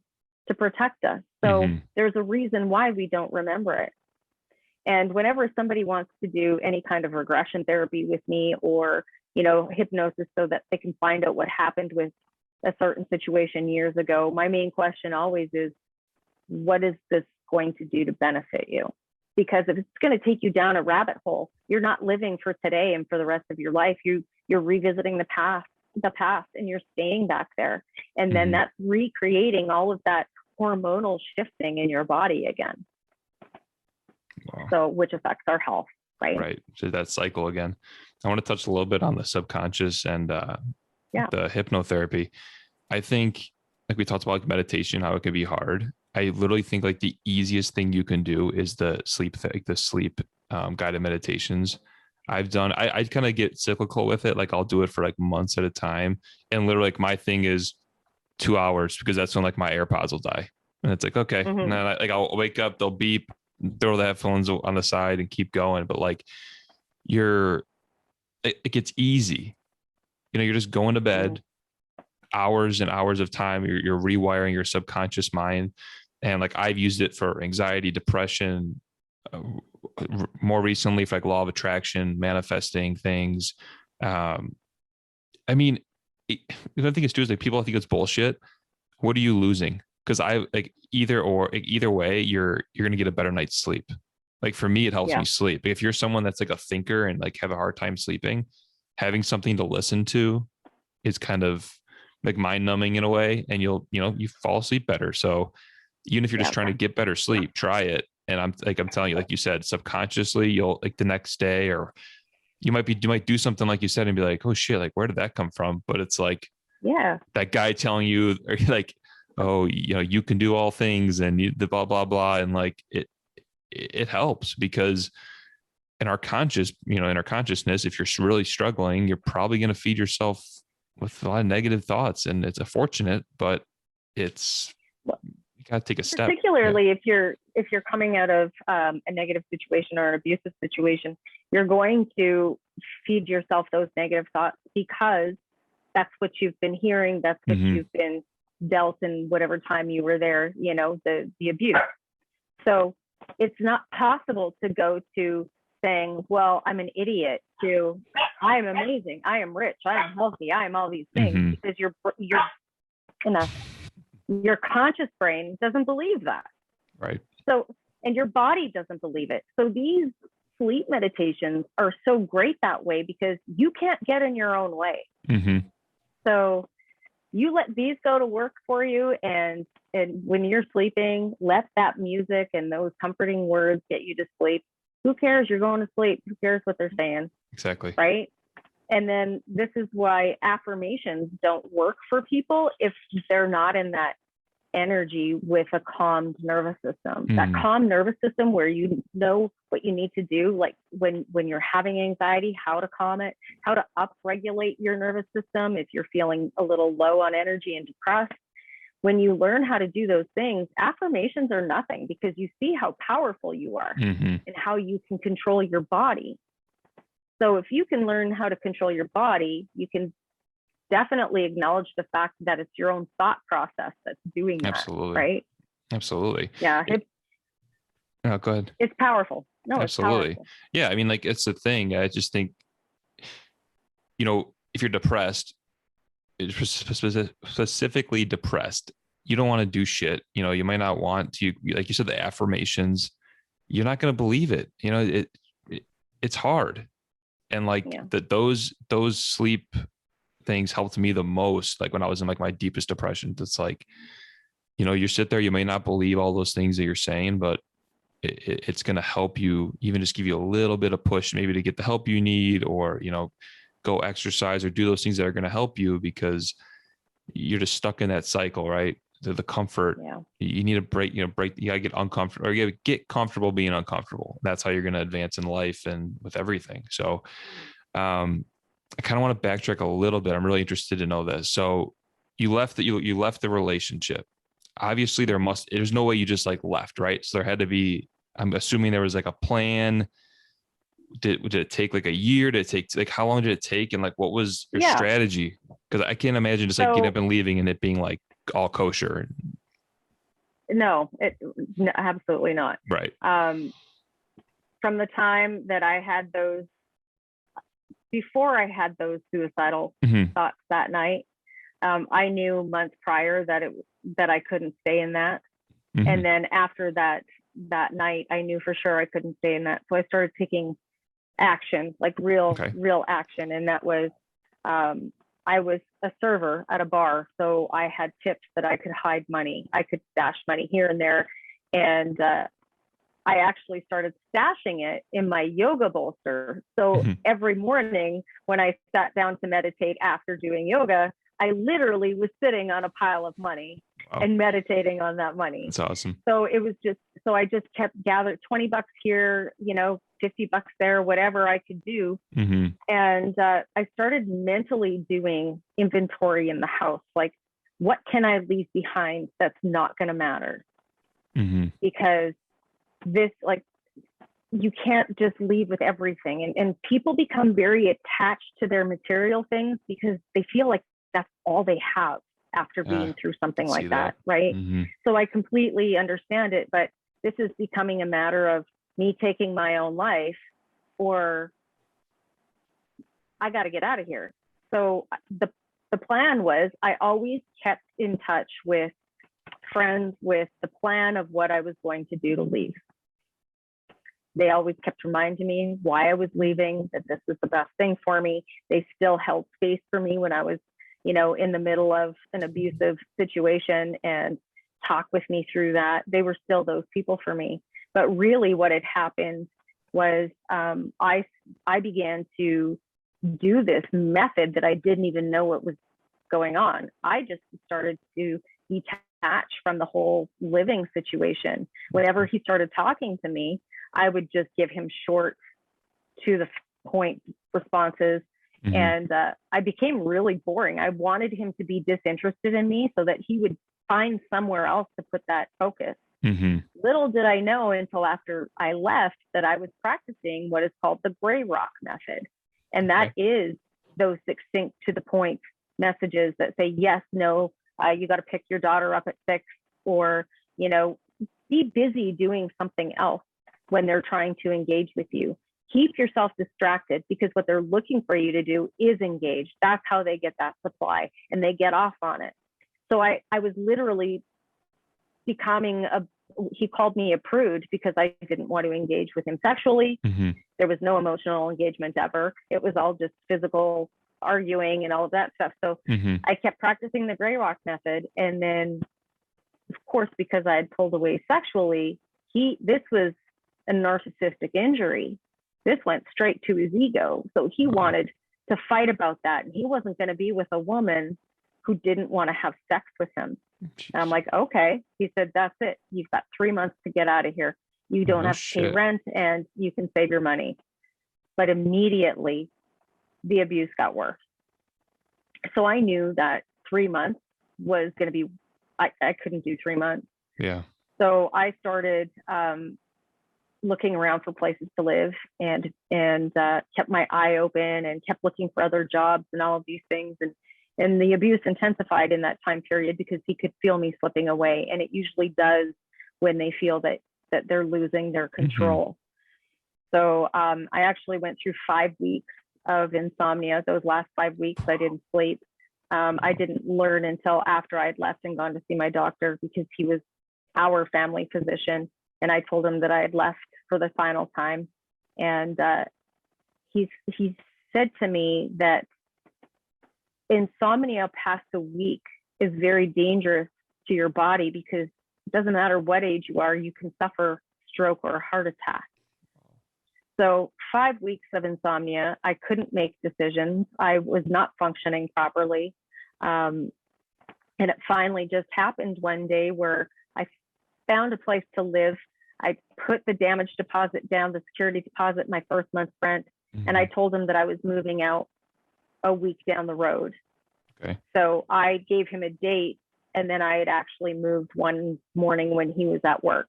to protect us. So there's a reason why we don't remember it. And whenever somebody wants to do any kind of regression therapy with me, or hypnosis, so that they can find out what happened with a certain situation years ago, my main question always is, what is this going to do to benefit you? Because if it's going to take you down a rabbit hole, you're not living for today and for the rest of your life. You're revisiting the past the past and you're staying back there. And then that's recreating all of that hormonal shifting in your body again. Wow. So, which affects our health, right? Right. So that cycle again. I want to touch a little bit on the subconscious and the hypnotherapy. I think, like we talked about, like meditation, how it can be hard. I literally think like the easiest thing you can do is the sleep guided meditations. I kind of get cyclical with it. Like I'll do it for like months at a time. And literally like my thing is 2 hours, because that's when like my AirPods will die. And it's like, okay. And then I'll wake up, they'll beep, throw the headphones on the side and keep going. But like it gets easy. You're just going to bed, hours and hours of time. You're rewiring your subconscious mind. And like I've used it for anxiety, depression, more recently for like law of attraction, manifesting things. I mean, the other thing is too is like people think it's bullshit. What are you losing? Because I like either way, you're gonna get a better night's sleep. Like for me, it helps me sleep. If you're someone that's like a thinker and like have a hard time sleeping, having something to listen to is kind of like mind numbing in a way, and you fall asleep better. So even if you're just trying to get better sleep, try it. And I'm telling you, like you said, subconsciously, you'll like the next day, or you might do something like you said and be like, oh shit, like where did that come from? But it's like, that guy telling you, or like, oh, you can do all things and the blah, blah, blah. And like, it helps because in our consciousness, if you're really struggling, you're probably going to feed yourself with a lot of negative thoughts, and it's unfortunate, but you got to take a step. Particularly if you're coming out of a negative situation or an abusive situation, you're going to feed yourself those negative thoughts because that's what you've been hearing. That's what you've been dealt in whatever time you were there, the abuse. So it's not possible to go to saying, well, I'm an idiot, to I am amazing, I am rich, I am healthy, I am all these things, because you're your conscious brain doesn't believe that. Right. So, and your body doesn't believe it. So these sleep meditations are so great that way because you can't get in your own way. So you let these go to work for you, and when you're sleeping, let that music and those comforting words get you to sleep. Who cares? You're going to sleep. Who cares what they're saying? Exactly. Right. And then this is why affirmations don't work for people if they're not in that energy with a calmed nervous system. That calm nervous system where you know what you need to do, like when you're having anxiety, how to calm it, how to upregulate your nervous system if you're feeling a little low on energy and depressed. When you learn how to do those things, affirmations are nothing because you see how powerful you are and how you can control your body. So if you can learn how to control your body, you can definitely acknowledge the fact that it's your own thought process that's doing that. Absolutely. Right? Absolutely. Yeah. No, go ahead. It's powerful. No, absolutely. It's powerful. Yeah. I mean, like, it's the thing. I just think, if you're depressed, specifically depressed, you don't want to do shit. You might not want to, like you said, the affirmations, you're not going to believe it. It's hard. And like those sleep things helped me the most. Like when I was in like my deepest depression, it's like, you sit there, you may not believe all those things that you're saying, but it's going to help you, even just give you a little bit of push, maybe to get the help you need, or, go exercise or do those things that are going to help you, because you're just stuck in that cycle, right? The comfort, you need to break, you gotta get uncomfortable, or you gotta get comfortable being uncomfortable. That's how you're going to advance in life and with everything. So, I kind of want to backtrack a little bit. I'm really interested to know this. So you left the relationship. Obviously there's no way you just like left, right? So there had to be, I'm assuming there was like a plan. Did it take like a year? Did it take, like, how long did it take? And like, what was your strategy? Because I can't imagine just like getting up and leaving and it being like all kosher. No, absolutely not. Right. From the time that I had those, before I had those suicidal thoughts that night, I knew months prior that I couldn't stay in that. And then after that night, I knew for sure I couldn't stay in that. So I started taking action, like real action. And that was I was a server at a bar, so I had tips that I could hide money. I could stash money here and there. And I actually started stashing it in my yoga bolster. So every morning when I sat down to meditate after doing yoga, I literally was sitting on a pile of money and meditating on that money. That's awesome. So it was just, so I just kept gathering $20 here, you know, $50 there, whatever I could do. And I started mentally doing inventory in the house. Like, what can I leave behind that's not going to matter? Because this, like, you can't just leave with everything. And people become very attached to their material things because they feel like that's all they have after being through something like that, right? So I completely understand it, but this is becoming a matter of me taking my own life, or I got to get out of here. So the plan was, I always kept in touch with friends with the plan of what I was going to do to leave. They always kept reminding me why I was leaving, that this was the best thing for me. They still held space for me when I was, you know, in the middle of an abusive situation, and talk with me through that. They were still those people for me. But really what had happened was I began to do this method that I didn't even know what was going on. I just started to detach from the whole living situation. Whenever he started talking to me, I would just give him short, to the point responses. And I became really boring. I wanted him to be disinterested in me so that he would find somewhere else to put that focus. Little did I know until after I left that I was practicing what is called the gray rock method. And that is those succinct, to the point messages that say, yes, no, you got to pick your daughter up at 6, or, you know, be busy doing something else when they're trying to engage with you. Keep yourself distracted, because what they're looking for you to do is engage. That's how they get that supply, and they get off on it. So I was literally becoming he called me a prude because I didn't want to engage with him sexually. There was no emotional engagement ever. It was all just physical arguing and all of that stuff. So I kept practicing the gray rock method. And then, of course, because I had pulled away sexually, this was a narcissistic injury. This went straight to his ego. So he wanted to fight about that. And he wasn't going to be with a woman who didn't want to have sex with him. And I'm like, okay. He said, that's it. You've got 3 months to get out of here. You don't have to pay rent, and you can save your money. But immediately the abuse got worse. So I knew that 3 months was going to be, I couldn't do 3 months. Yeah. So I started looking around for places to live, and kept my eye open, and kept looking for other jobs and all of these things. And the abuse intensified in that time period because he could feel me slipping away. And it usually does when they feel that they're losing their control. So I actually went through 5 weeks of insomnia. Those last 5 weeks, I didn't sleep. I didn't learn until after I'd left and gone to see my doctor, because he was our family physician. And I told him that I had left for the final time. And he said to me that insomnia past a week is very dangerous to your body, because it doesn't matter what age you are, you can suffer stroke or a heart attack. So 5 weeks of insomnia, I couldn't make decisions. I was not functioning properly. And it finally just happened one day where I found a place to live. I put the damage deposit down, the security deposit, my first month's rent. And I told him that I was moving out a week down the road. Okay. So I gave him a date, and then I had actually moved one morning when he was at work.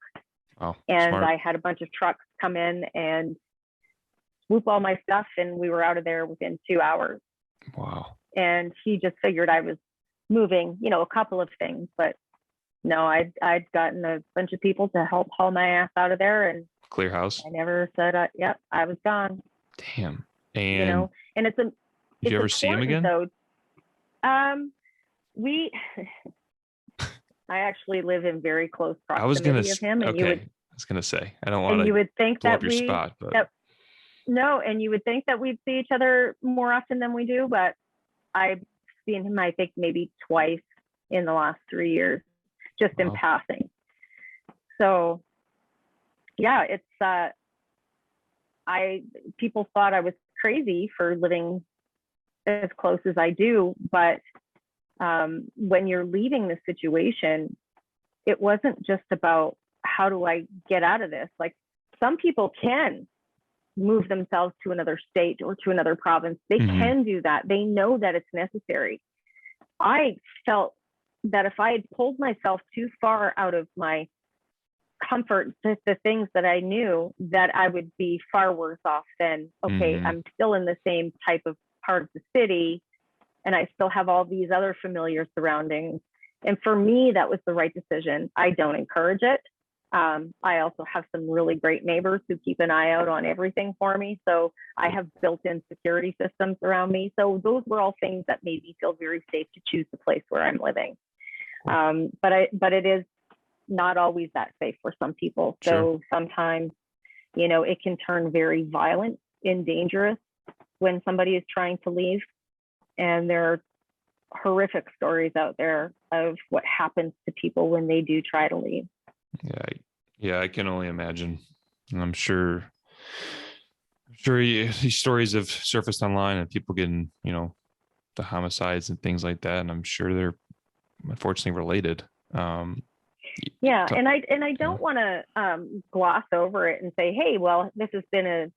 Oh, and smart. I had a bunch of trucks come in and swoop all my stuff, and we were out of there within 2 hours. Wow. And he just figured I was moving, you know, a couple of things, but no, I'd gotten a bunch of people to help haul my ass out of there, and Clear house. I never said, yep, I was gone. Damn. And you know, and it's did you ever see him again? Though, I actually live in very close proximity of him, and okay. you would. I was gonna say, I don't want to. You would think blow that up your spot, but no, and you would think that we'd see each other more often than we do, but I seen him, I think, maybe twice in the last 3 years, just in passing. So yeah, it's people thought I was crazy for living as close as I do, but when you're leaving the situation, it wasn't just about how do I get out of this. Like, some people can move themselves to another state or to another province. They can do that. They know that it's necessary. I felt that if I had pulled myself too far out of my comfort, the things that I knew, that I would be far worse off than, okay, I'm still in the same type of part of the city and I still have all these other familiar surroundings. And for me, that was the right decision. I don't encourage it. I also have some really great neighbors who keep an eye out on everything for me. So I have built-in security systems around me. So those were all things that made me feel very safe to choose the place where I'm living. But it is not always that safe for some people. So sometimes, you know, it can turn very violent and dangerous when somebody is trying to leave. And there are horrific stories out there of what happens to people when they do try to leave. Yeah, I can only imagine. And I'm sure these stories have surfaced online and people getting, you know, the homicides and things like that. And I'm sure they're unfortunately related. And I don't want to gloss over it and say, hey, well, this has been a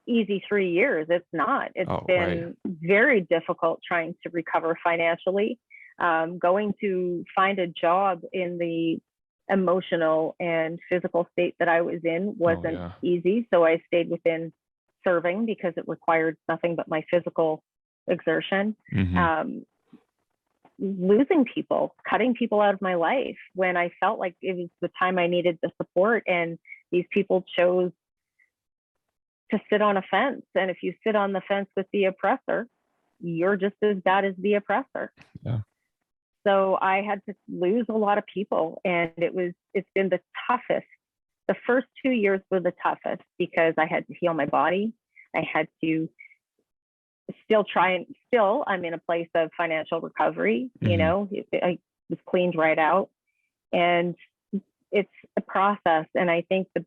easy 3 years. It's not. It's been very difficult trying to recover financially. Going to find a job in the emotional and physical state that I was in wasn't easy. So I stayed within serving because it required nothing but my physical exertion. Losing people, cutting people out of my life when I felt like it was the time I needed the support, and these people chose to sit on a fence. And if you sit on the fence with the oppressor, you're just as bad as the oppressor. So I had to lose a lot of people, and it's been the toughest. The first 2 years were the toughest because I had to heal my body. I had to I'm in a place of financial recovery. You know, I was cleaned right out, and it's a process. And I think the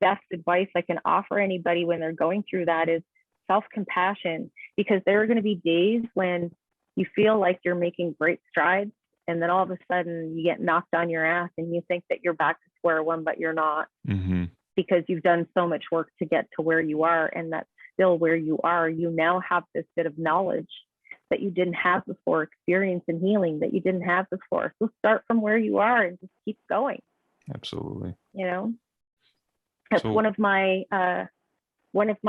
best advice I can offer anybody when they're going through that is self-compassion, because there are going to be days when you feel like you're making great strides, and then all of a sudden you get knocked on your ass and you think that you're back to square one, but you're not, because you've done so much work to get to where you are, and that's still where you are. You now have this bit of knowledge that you didn't have before, experience and healing that you didn't have before. So start from where you are and just keep going. Absolutely. You know, that's one of my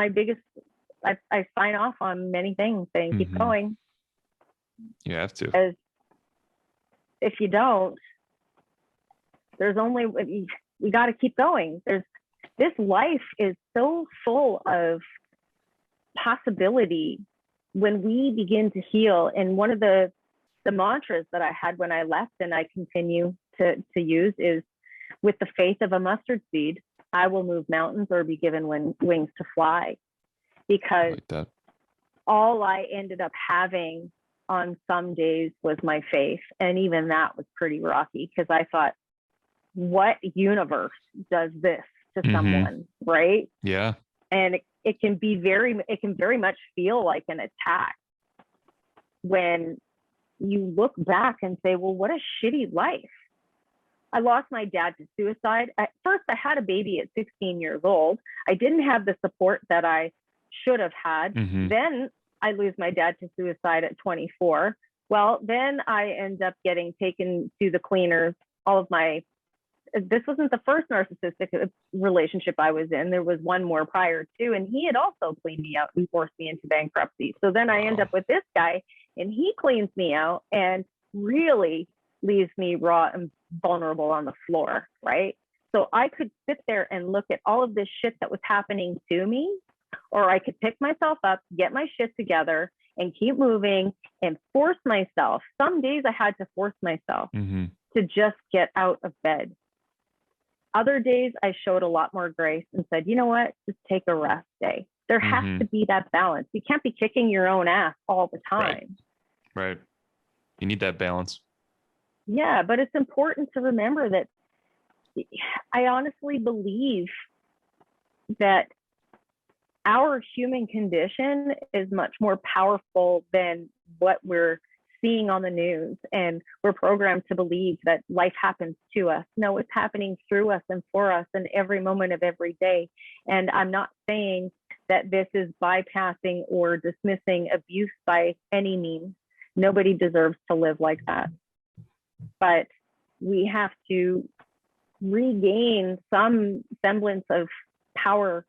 biggest, I sign off on many things saying, keep going. You have to. Because if you don't, we got to keep going. This life is so full of possibility when we begin to heal. And one of the mantras that I had when I left, and I continue to use, is, with the faith of a mustard seed, I will move mountains or be given wings to fly. Because all I ended up having on some days was my faith. And even that was pretty rocky, because I thought, what universe does this to someone, right? Yeah. And it can very much feel like an attack when you look back and say, well, what a shitty life. I lost my dad to suicide. At first, I had a baby at 16 years old. I didn't have the support that I should have had. Then I lose my dad to suicide at 24. Well, then I end up getting taken to the cleaners. This wasn't the first narcissistic relationship I was in. There was one more prior to, and he had also cleaned me out and forced me into bankruptcy. So then I end up with this guy, and he cleans me out and really leaves me raw and vulnerable on the floor, right? So I could sit there and look at all of this shit that was happening to me, or I could pick myself up, get my shit together, and keep moving and force myself. Some days I had to force myself to just get out of bed. Other days I showed a lot more grace and said, you know what, just take a rest day. There has to be that balance. You can't be kicking your own ass all the time. Right. You need that balance. Yeah, but it's important to remember that I honestly believe that our human condition is much more powerful than what we're seeing on the news. And we're programmed to believe that life happens to us. No, it's happening through us and for us in every moment of every day. And I'm not saying that this is bypassing or dismissing abuse by any means. Nobody deserves to live like that. But we have to regain some semblance of power,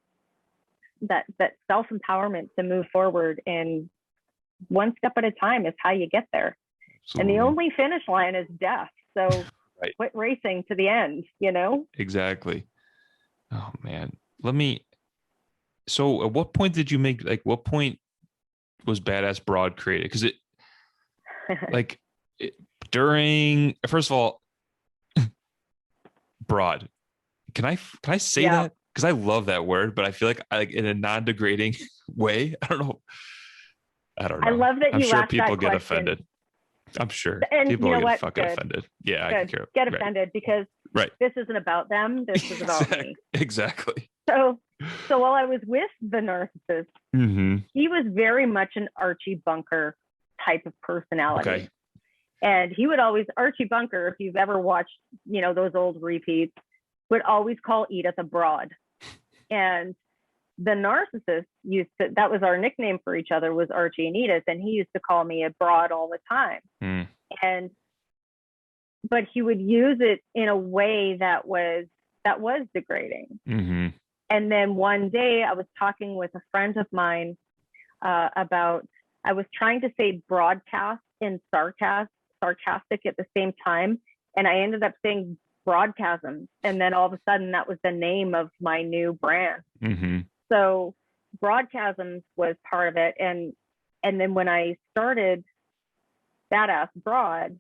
that self-empowerment to move forward, and one step at a time is how you get there. Absolutely. And the only finish line is death. So right. Quit racing to the end, you know? Exactly. Oh man. So at what point did you make, like, what point was Badass Broad created? Because during, first of all, broad, can I say that? Because I love that word, but I feel like in a non-degrading way. I don't know. I love that I'm you sure asked people that get question. offended. I'm sure and people you know get what? fucking Good. offended. Yeah, Good. I can care. Get offended because this isn't about them. This is about me. Exactly. So while I was with the narcissist, he was very much an Archie Bunker type of personality. Okay. And he would always, Archie Bunker, if you've ever watched, those old repeats, would always call Edith a broad. And the narcissist that was our nickname for each other, was Archie and Edith. And he used to call me a broad all the time. But he would use it in a way that was degrading. And then one day I was talking with a friend of mine about, I was trying to say broadcast and sarcastic at the same time. And I ended up saying broadcasm. And then all of a sudden that was the name of my new brand. So broadcasm was part of it. And then when I started Badass Broad,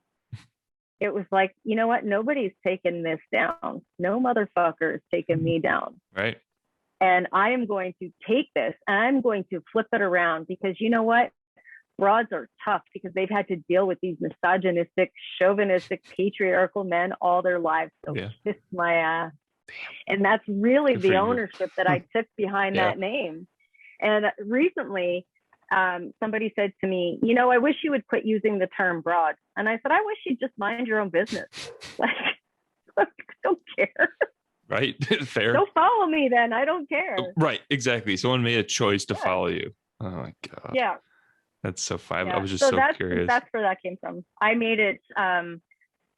it was like, you know what? Nobody's taking this down. No motherfucker is taking me down. Right. And I am going to take this and I'm going to flip it around, because you know what? Broads are tough because they've had to deal with these misogynistic, chauvinistic, patriarchal men all their lives. So kiss my ass. And that's really the ownership that I took behind that name. And recently, somebody said to me, I wish you would quit using the term broad. And I said, I wish you'd just mind your own business. Like, don't care. Right. Fair. Don't follow me then. I don't care. Right. Exactly. Someone made a choice to follow you. Oh my God. Yeah. That's so fun. I was just so curious. That's where that came from. I made it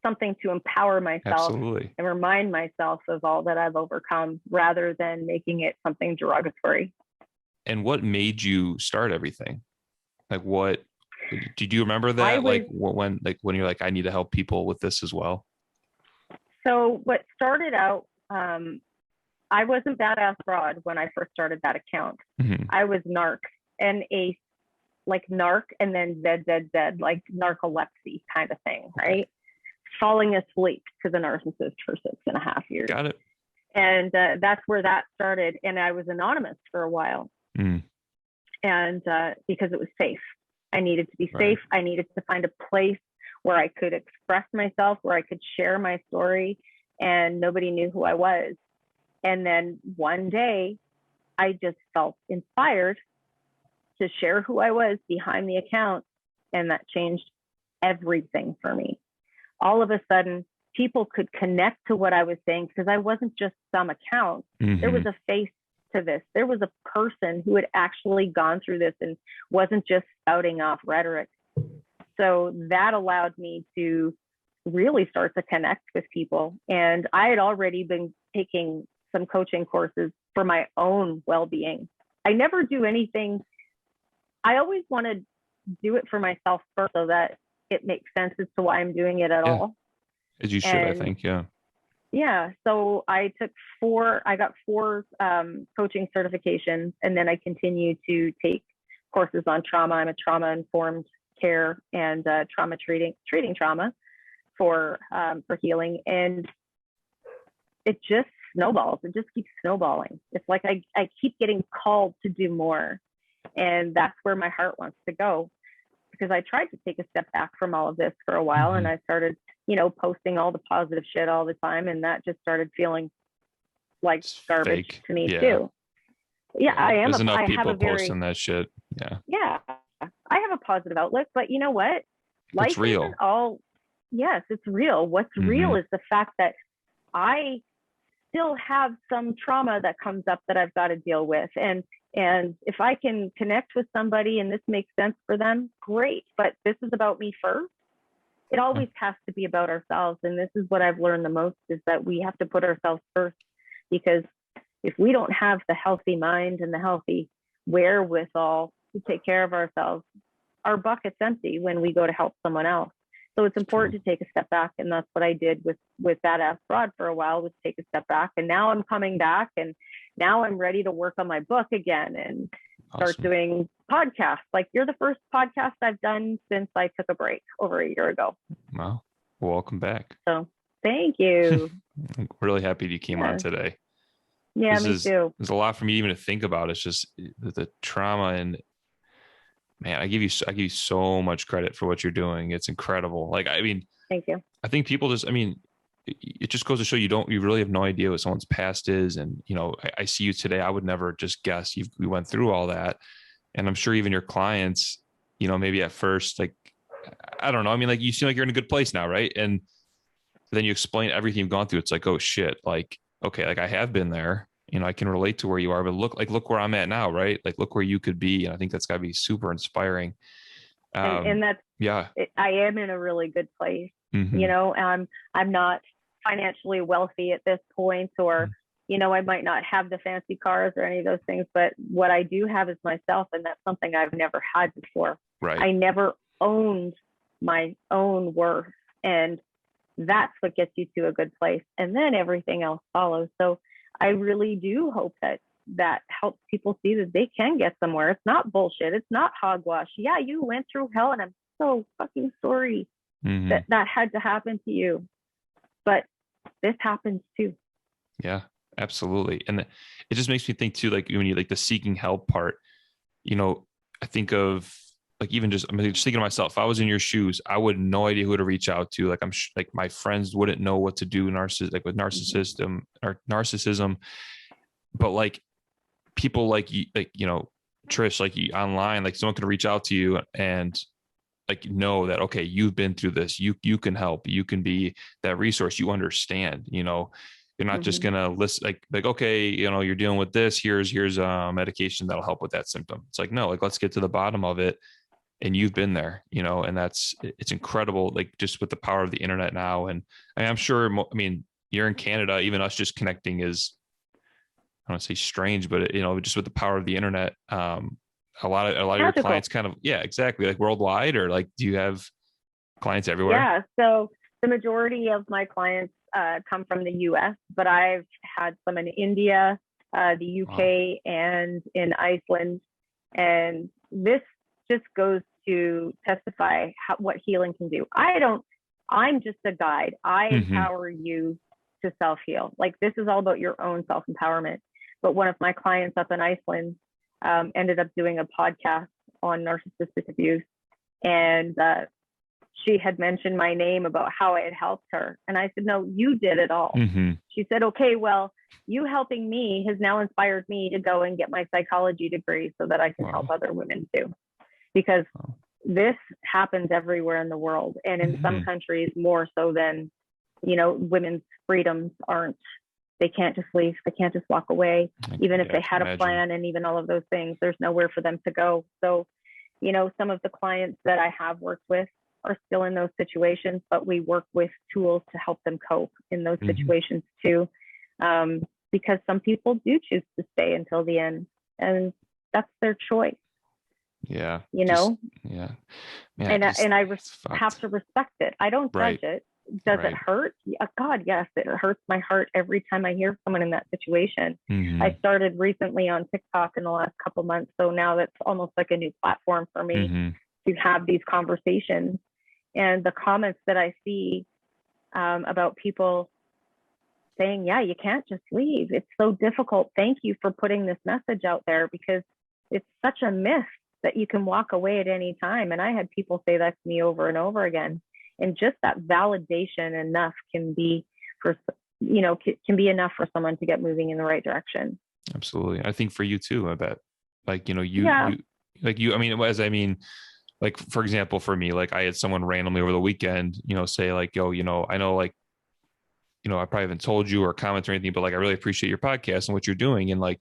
something to empower myself and remind myself of all that I've overcome, rather than making it something derogatory. And what made you start everything? Like, what did you remember that? When you're like, I need to help people with this as well. So what started out, I wasn't Badass Broad when I first started that account. I was narc, like narc, and then ZZZ, like narcolepsy kind of thing, right? Falling asleep to the narcissist for 6.5 years. Got it. And that's where that started. And I was anonymous for a while. And because it was safe. I needed to be safe. I needed to find a place where I could express myself, where I could share my story, and nobody knew who I was. And then one day, I just felt inspired to share who I was behind the account, and that changed everything for me. All of a sudden, people could connect to what I was saying, because I wasn't just some account. There was a face to this. There was a person who had actually gone through this and wasn't just spouting off rhetoric. So that allowed me to really start to connect with people. And I had already been taking some coaching courses for my own well-being. I never do anything. I always want to do it for myself first, so that it makes sense as to why I'm doing it at all. As you should, I think. Yeah. So I got four coaching certifications, and then I continued to take courses on trauma. I'm a trauma-informed care and trauma treating trauma for healing. And it just snowballs. It just keeps snowballing. It's like I keep getting called to do more. And that's where my heart wants to go. because I tried to take a step back from all of this for a while, and I started, posting all the positive shit all the time, and that just started feeling like It's garbage fake. to me Yeah. too. Yeah, I am. There's enough I people have a very, posting that shit. Yeah. yeah, I have a positive outlook, but you know what? Life It's real. isn't all. Yes, it's real. What's real is the fact that I still have some trauma that comes up that I've got to deal with, and if I can connect with somebody and this makes sense for them, great. But this is about me first. It always has to be about ourselves, and this is what I've learned the most, is that we have to put ourselves first, because if we don't have the healthy mind and the healthy wherewithal to take care of ourselves, our bucket's empty when we go to help someone else. So it's important to take a step back, and that's what I did with Badass Broad for a while, was take a step back. And now I'm coming back, and now I'm ready to work on my book again and start doing podcasts. Like, you're the first podcast I've done since I took a break over a year ago. Wow. Well, welcome back. So thank you. I'm really happy you came on today. Yeah, me too. There's a lot for me even to think about. It's just the trauma, and man, I give you so much credit for what you're doing. It's incredible. Like, I mean, thank you. I think people just, I mean, it just goes to show you really have no idea what someone's past is. And, I see you today. I would never just guess we went through all that. And I'm sure even your clients, maybe at first, like, I don't know. I mean, like, you seem like you're in a good place now, right? And then you explain everything you've gone through. It's like, oh shit. Like, okay, like I have been there, I can relate to where you are, but look where I'm at now, right? Like, look where you could be. And I think that's gotta be super inspiring. And that's, yeah, I am in a really good place. I'm not financially wealthy at this point, or, I might not have the fancy cars or any of those things, but what I do have is myself. And that's something I've never had before. Right. I never owned my own worth. And that's what gets you to a good place. And then everything else follows. So I really do hope that helps people see that they can get somewhere. It's not bullshit. It's not hogwash. Yeah, you went through hell, and I'm so fucking sorry that had to happen to you. But this happens too. Yeah, absolutely. And it just makes me think too, like, when you like the seeking help part, I think of, like, even just, I'm just thinking of myself. If I was in your shoes, I would have no idea who to reach out to. Like, like my friends wouldn't know what to do with narcissism. But like people like you, Trish, like you online, like someone can reach out to you and like know that, okay, you've been through this. You can help. You can be that resource. You understand. You're not just gonna list like okay, you're dealing with this. Here's a medication that'll help with that symptom. It's like, no, like, let's get to the bottom of it. And you've been there, and it's incredible. Like, just with the power of the internet now. And I'm sure, you're in Canada, even us just connecting is, I don't want to say strange, but just with the power of the internet, a lot of your clients kind of, yeah, exactly. Like worldwide, or like, do you have clients everywhere? Yeah. So the majority of my clients come from the US, but I've had some in India, the UK, and in Iceland. And this just goes to testify what healing can do. I'm just a guide. I empower you to self-heal. Like, this is all about your own self-empowerment. But one of my clients up in Iceland ended up doing a podcast on narcissistic abuse. And she had mentioned my name about how I had helped her. And I said, no, you did it all. She said, okay, well, you helping me has now inspired me to go and get my psychology degree so that I can help other women too. Because this happens everywhere in the world. And in some countries more so than, women's freedoms aren't. They can't just leave. They can't just walk away. Even if they had a plan and even all of those things, there's nowhere for them to go. So, some of the clients that I have worked with are still in those situations, but we work with tools to help them cope in those situations too. Because some people do choose to stay until the end, and that's their choice. Yeah. Yeah. Man, and I have to respect it. I don't judge it. Does it hurt? God, yes, it hurts my heart every time I hear someone in that situation. I started recently on TikTok in the last couple of months. So now that's almost like a new platform for me to have these conversations. And the comments that I see about people saying, yeah, you can't just leave. It's so difficult. Thank you for putting this message out there, because it's such a myth. that you can walk away at any time. And I had people say that to me over and over again. And just that validation enough can be can be enough for someone to get moving in the right direction. Absolutely. I think for you too, I bet. Like, you like, for example, for me, like I had someone randomly over the weekend, say like, yo, I know, like, I probably haven't told you or commented or anything, but like, I really appreciate your podcast and what you're doing. And like,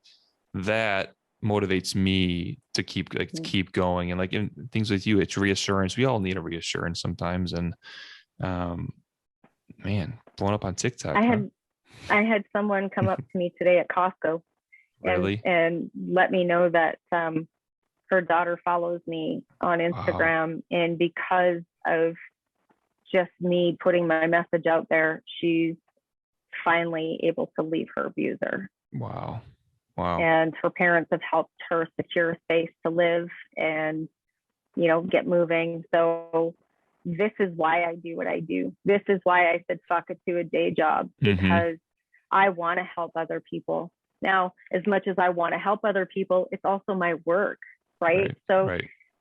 that motivates me to keep going. And like in things with you, it's reassurance. We all need a reassurance sometimes. And, man, blowing up on TikTok. I had someone come up to me today at Costco and let me know that, her daughter follows me on Instagram. Wow. And because of just me putting my message out there, she's finally able to leave her abuser. Wow. And her parents have helped her secure a space to live and, get moving. So this is why I do what I do. This is why I said fuck it to a day job, because I want to help other people. Now, as much as I want to help other people, it's also my work, right? So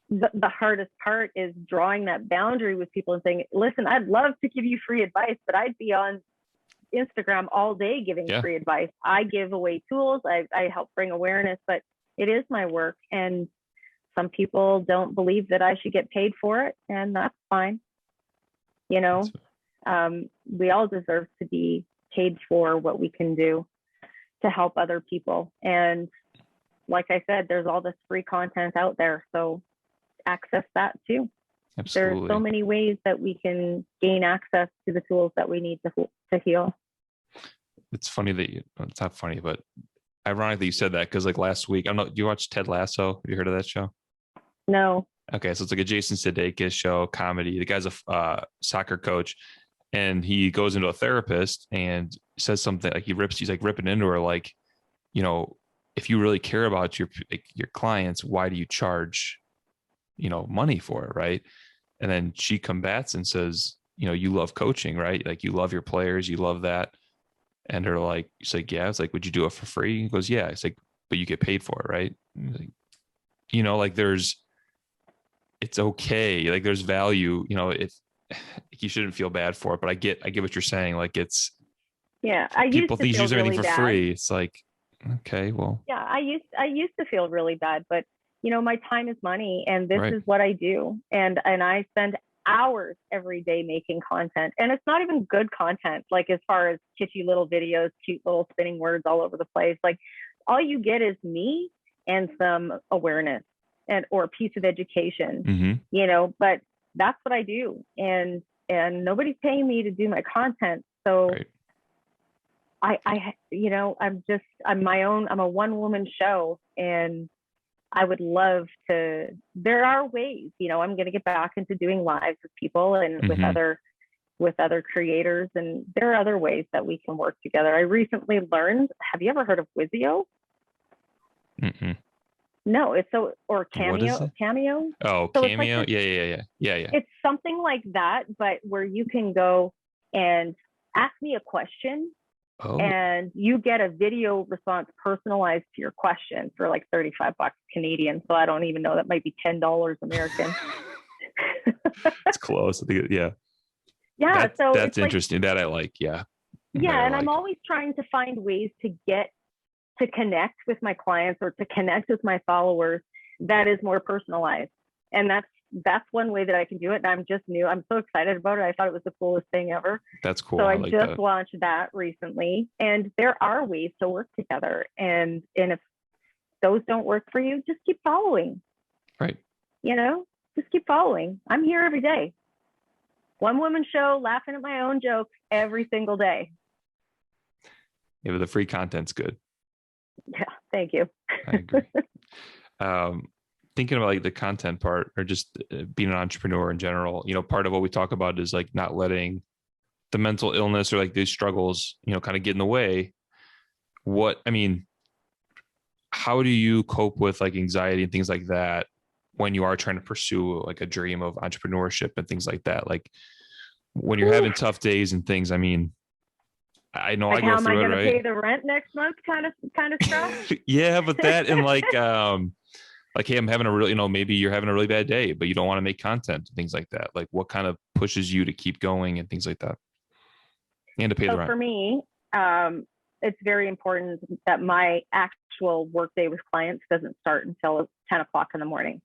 the hardest part is drawing that boundary with people and saying, listen, I'd love to give you free advice, but I'd be on Instagram all day giving free advice. I give away tools. I help bring awareness, but it is my work. And some people don't believe that I should get paid for it. And that's fine. We all deserve to be paid for what we can do to help other people. And like I said, there's all this free content out there. So access that too. Absolutely. There's so many ways that we can gain access to the tools that we need to heal. It's funny that it's not funny, but ironic that you said that, because like last week, you watched Ted Lasso? Have you heard of that show? No. Okay. So it's like a Jason Sudeikis show, comedy. The guy's a soccer coach, and he goes into a therapist and says something like he's like ripping into her, like, if you really care about your clients, why do you charge, money for it? Right. And then she combats and says, you love coaching, right? Like you love your players, you love that. And they're like, she's like, yeah. It's like, would you do it for free? He goes, yeah. It's like, but you get paid for it, right? Like, it's okay. Like there's value, if you shouldn't feel bad for it, but I get what you're saying. Like people think use everything for free. It's like, okay, well. Yeah, I used to feel really bad, but my time is money, and this is what I do. And I spend hours every day making content, and it's not even good content, like as far as kitschy little videos, cute little spinning words all over the place. Like all you get is me and some awareness or a piece of education, but that's what I do. And nobody's paying me to do my content. So I'm a one-woman show, and I would love to, there are ways, I'm going to get back into doing lives with people and with other creators. And there are other ways that we can work together. I recently learned, have you ever heard of Wizio? No, or Cameo. Oh, so Cameo. Like yeah. It's something like that, but where you can go and ask me a question. Oh. And you get a video response personalized to your question for like $35 Canadian. So I don't even know, that might be $10 American. It's close. I think, yeah. Yeah. So that's interesting. That I like. Yeah. Yeah. And I'm always trying to find ways to connect with my clients or to connect with my followers that is more personalized. And that's one way that I can do it. And I'm so excited about it. I thought it was the coolest thing ever. That's cool. So I like just launched that recently, and there are ways to work together. And if those don't work for you, just keep following. Right. Just keep following. I'm here every day. One woman show, laughing at my own jokes every single day. Yeah, but the free content's good. Yeah. Thank you. I agree. Thinking about like the content part, or just being an entrepreneur in general, part of what we talk about is like not letting the mental illness or like these struggles, kind of get in the way. How do you cope with like anxiety and things like that when you are trying to pursue like a dream of entrepreneurship and things like that? Like when you're having tough days and things, I know like I go through it, right? How am I going to pay the rent next month kind of stuff? Yeah, but that and like, Like, hey, I'm having a really, maybe you're having a really bad day, but you don't want to make content, things like that. Like, what kind of pushes you to keep going and things like that, and to pay the So rent? for me, it's very important that my actual workday with clients doesn't start until 10 o'clock in the morning.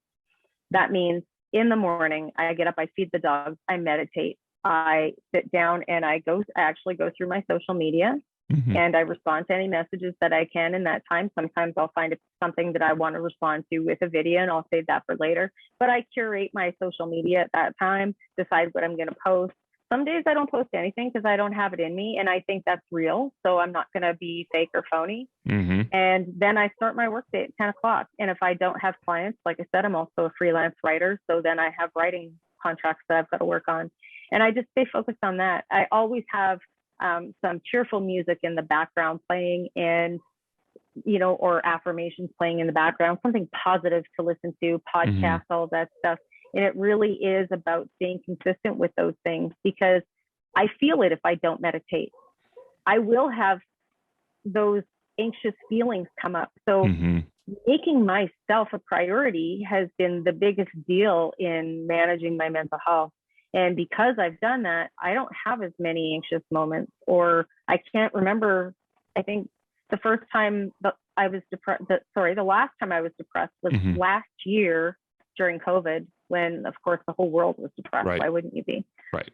That means in the morning, I get up, I feed the dogs, I meditate, I sit down, and I actually go through my social media. Mm-hmm. And I respond to any messages that I can in that time. Sometimes I'll find something that I want to respond to with a video, and I'll save that for later. But I curate my social media at that time, decide what I'm going to post. Some days I don't post anything because I don't have it in me, and I think that's real. So I'm not going to be fake or phony. Mm-hmm. And then I start my workday at 10 o'clock. And if I don't have clients, like I said, I'm also a freelance writer. So then I have writing contracts that I've got to work on. And I just stay focused on that. I always have some cheerful music in the background playing, and or affirmations playing in the background, something positive to listen to, podcasts, all that stuff. And it really is about staying consistent with those things, because I feel it if I don't meditate. I will have those anxious feelings come up. So making myself a priority has been the biggest deal in managing my mental health. And because I've done that, I don't have as many anxious moments, or I can't remember. I think the first time that I was depressed, the last time I was depressed was last year during COVID, when, of course, the whole world was depressed. Right. Why wouldn't you be?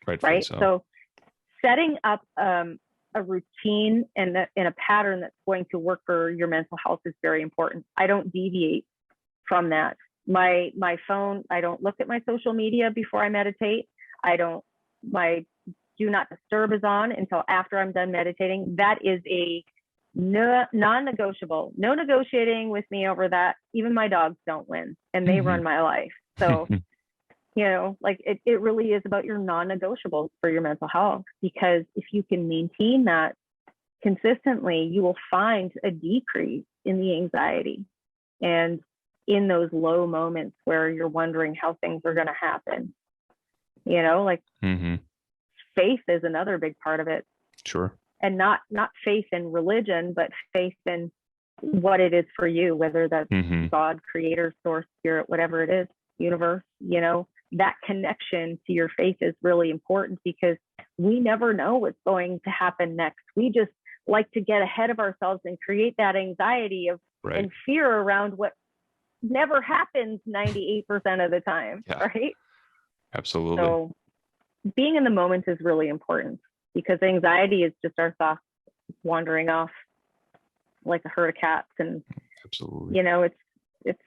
Right. So setting up a routine and in a pattern that's going to work for your mental health is very important. I don't deviate from that. My phone, I don't look at my social media before I meditate. My do not disturb is on until after I'm done meditating. That is a non-negotiable. No negotiating with me over that. Even my dogs don't win, and they run my life. So, it really is about your non-negotiables for your mental health, because if you can maintain that consistently, you will find a decrease in the anxiety and in those low moments where you're wondering how things are going to happen. Faith is another big part of it. Sure. And not faith in religion, but faith in what it is for you, whether that's God, creator, source, spirit, whatever it is, universe. That connection to your faith is really important, because we never know what's going to happen next. We just like to get ahead of ourselves and create that anxiety and fear around what never happens 98% of the time. Yeah. Right? Absolutely. So being in the moment is really important, because anxiety is just our thoughts wandering off like a herd of cats. And absolutely, it's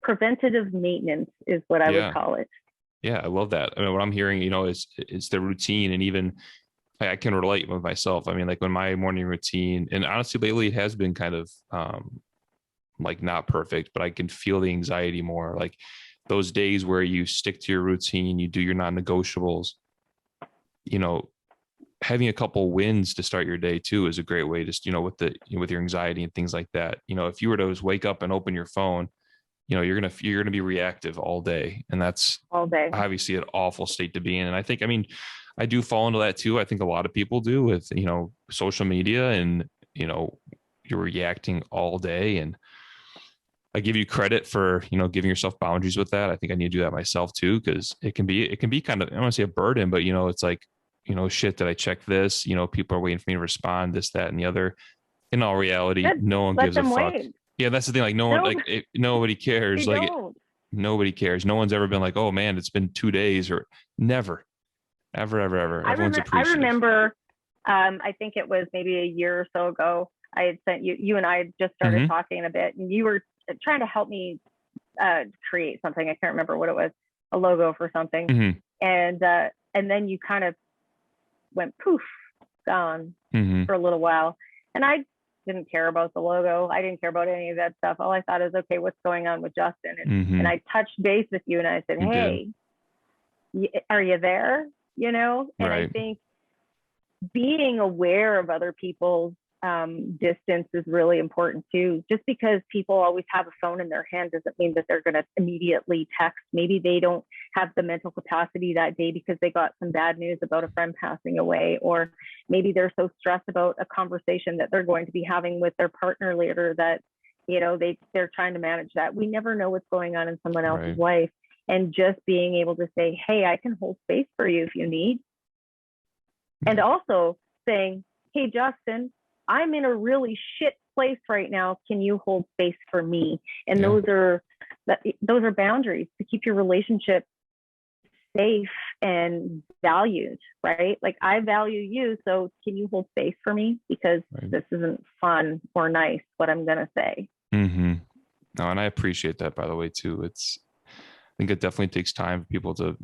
preventative maintenance is what I would call it. Yeah, I love that. I mean, what I'm hearing, is the routine, and even I can relate with myself. I mean, like when my morning routine, and honestly, lately it has been kind of like not perfect, but I can feel the anxiety more. Like those days where you stick to your routine, you do your non-negotiables, having a couple wins to start your day too is a great way to, with your anxiety and things like that. If you were to just wake up and open your phone, you're going to be reactive all day, and that's all day, obviously an awful state to be in. And I think, I do fall into that too. I think a lot of people do with, social media, and, you're reacting all day. And I give you credit for, giving yourself boundaries with that. I think I need to do that myself too, because it can be kind of, I don't want to say a burden, but it's like, shit, did I check this? People are waiting for me to respond, this, that, and the other. In all reality, no one gives a fuck. Wait. Yeah, that's the thing. Like nobody cares. Nobody cares. No one's ever been like, oh man, it's been 2 days, or never, ever. Everyone's appreciative. I remember, I think it was maybe a year or so ago, I had sent you and I had just started talking a bit, and you were trying to help me create something. I can't remember what it was, a logo for something. And then you kind of went poof, gone for a little while. And I didn't care about the logo. I didn't care about any of that stuff. All I thought is, okay, what's going on with Justin? And I touched base with you, and I said, hey, are you there? And I think being aware of other people's distance is really important too. Just because people always have a phone in their hand doesn't mean that they're going to immediately text. Maybe they don't have the mental capacity that day because they got some bad news about a friend passing away, or maybe they're so stressed about a conversation that they're going to be having with their partner later that they're trying to manage that. We never know what's going on in someone else's Right. life. And just being able to say, hey, I can hold space for you if you need. And also saying, hey, Justin, I'm in a really shit place right now. Can you hold space for me? And those are boundaries to keep your relationship safe and valued, right? Like, I value you, so can you hold space for me? Because this isn't fun or nice, what I'm going to say. Mm-hmm. No, and I appreciate that, by the way, too. I think it definitely takes time for people to,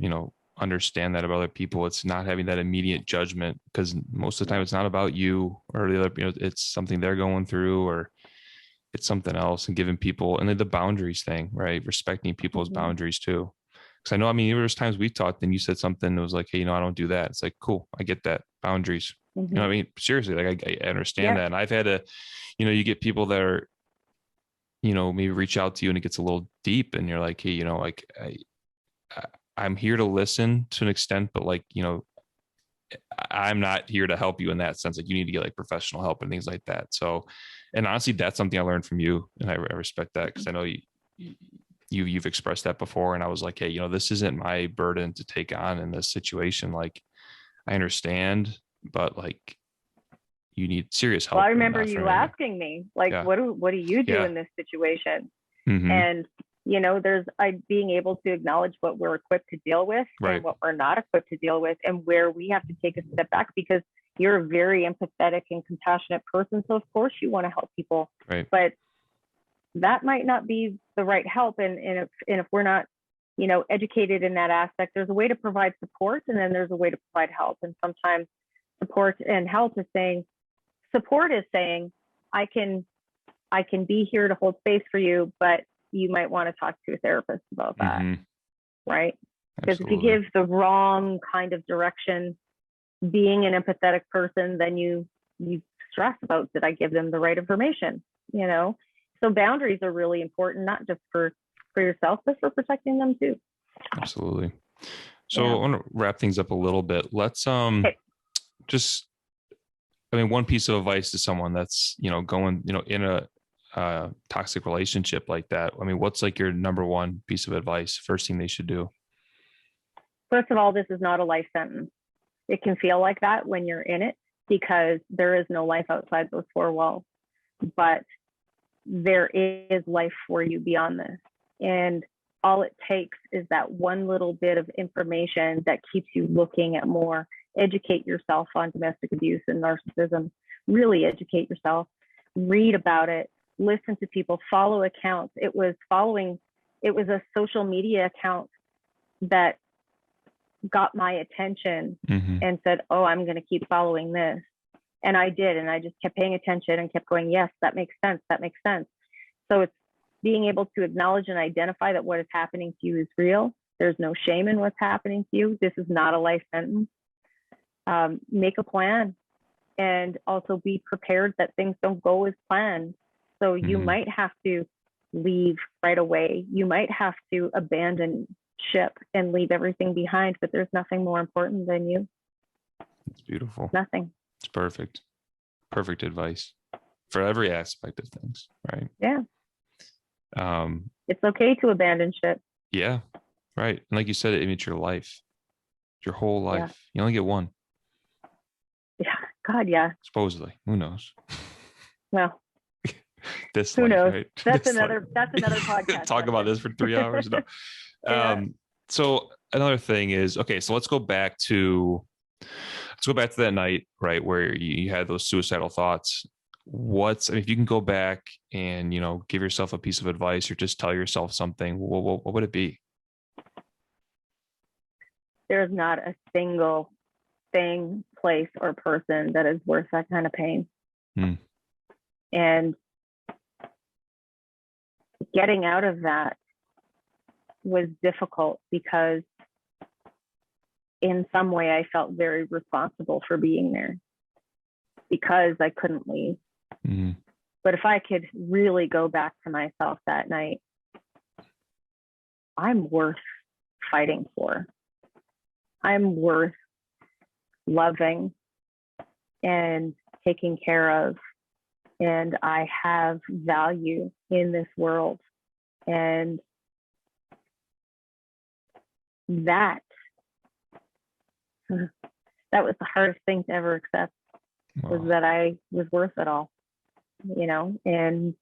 understand that about other people. It's not having that immediate judgment, because most of the time it's not about you or the other, it's something they're going through, or it's something else, and giving people, and then the boundaries thing, right? Respecting people's boundaries too. Because I know, there was times we talked and you said something that was like, hey, I don't do that. It's like, cool, I get that. Boundaries. Seriously, like I understand that. And I've had you get people that are, maybe reach out to you and it gets a little deep, and you're like, hey, I'm here to listen to an extent, but I'm not here to help you in that sense. Like, you need to get like professional help and things like that. So, and honestly, that's something I learned from you, and I respect that, because I know you've expressed that before. And I was like, hey, this isn't my burden to take on in this situation. Like, I understand, but like, you need serious help. Well, I remember you asking me, like, what do you do in this situation? Mm-hmm. And there's being able to acknowledge what we're equipped to deal with and what we're not equipped to deal with, and where we have to take a step back, because you're a very empathetic and compassionate person. So of course you want to help people, but that might not be the right help. And if we're not, educated in that aspect, there's a way to provide support, and then there's a way to provide help. And sometimes support and help is saying, I can be here to hold space for you, but you might want to talk to a therapist about that, right? Because if you give the wrong kind of direction, being an empathetic person, then you stress about, did I give them the right information? So boundaries are really important, not just for yourself, but for protecting them too. Absolutely. So I want to wrap things up a little bit. Let's just, one piece of advice to someone that's, going, in a toxic relationship like that. What's like your number one piece of advice, first thing they should do? First of all, this is not a life sentence. It can feel like that when you're in it, because there is no life outside those four walls, but there is life for you beyond this. And all it takes is that one little bit of information that keeps you looking at more. Educate yourself on domestic abuse and narcissism. Really educate yourself. Read about it. Listen to people. Follow accounts. It was a social media account that got my attention and said, oh, I'm going to keep following this. And I did. And I just kept paying attention and kept going, yes, that makes sense. That makes sense. So it's being able to acknowledge and identify that what is happening to you is real. There's no shame in what's happening to you. This is not a life sentence. Make a plan, and also be prepared that things don't go as planned. So you might have to leave right away. You might have to abandon ship and leave everything behind, but there's nothing more important than you. It's beautiful. Nothing. It's perfect. Perfect advice for every aspect of things, right? Yeah. It's okay to abandon ship. Yeah. Right. And like you said, it's your life, your whole life. Yeah. You only get one. Yeah. God, yeah. Supposedly. Who knows? Well, this who life, knows? right? That's another podcast. Talk about this for 3 hours. No. So another thing is, okay, so let's go back to that night, right, where you had those suicidal thoughts. If you can go back and, give yourself a piece of advice or just tell yourself something, what would it be? There's not a single thing, place, or person that is worth that kind of pain. And getting out of that was difficult, because in some way I felt very responsible for being there, because I couldn't leave. But if I could really go back to myself that night, I'm worth fighting for. I'm worth loving and taking care of and I have value in this world. And that was the hardest thing to ever accept, was that I was worth it all, you know. And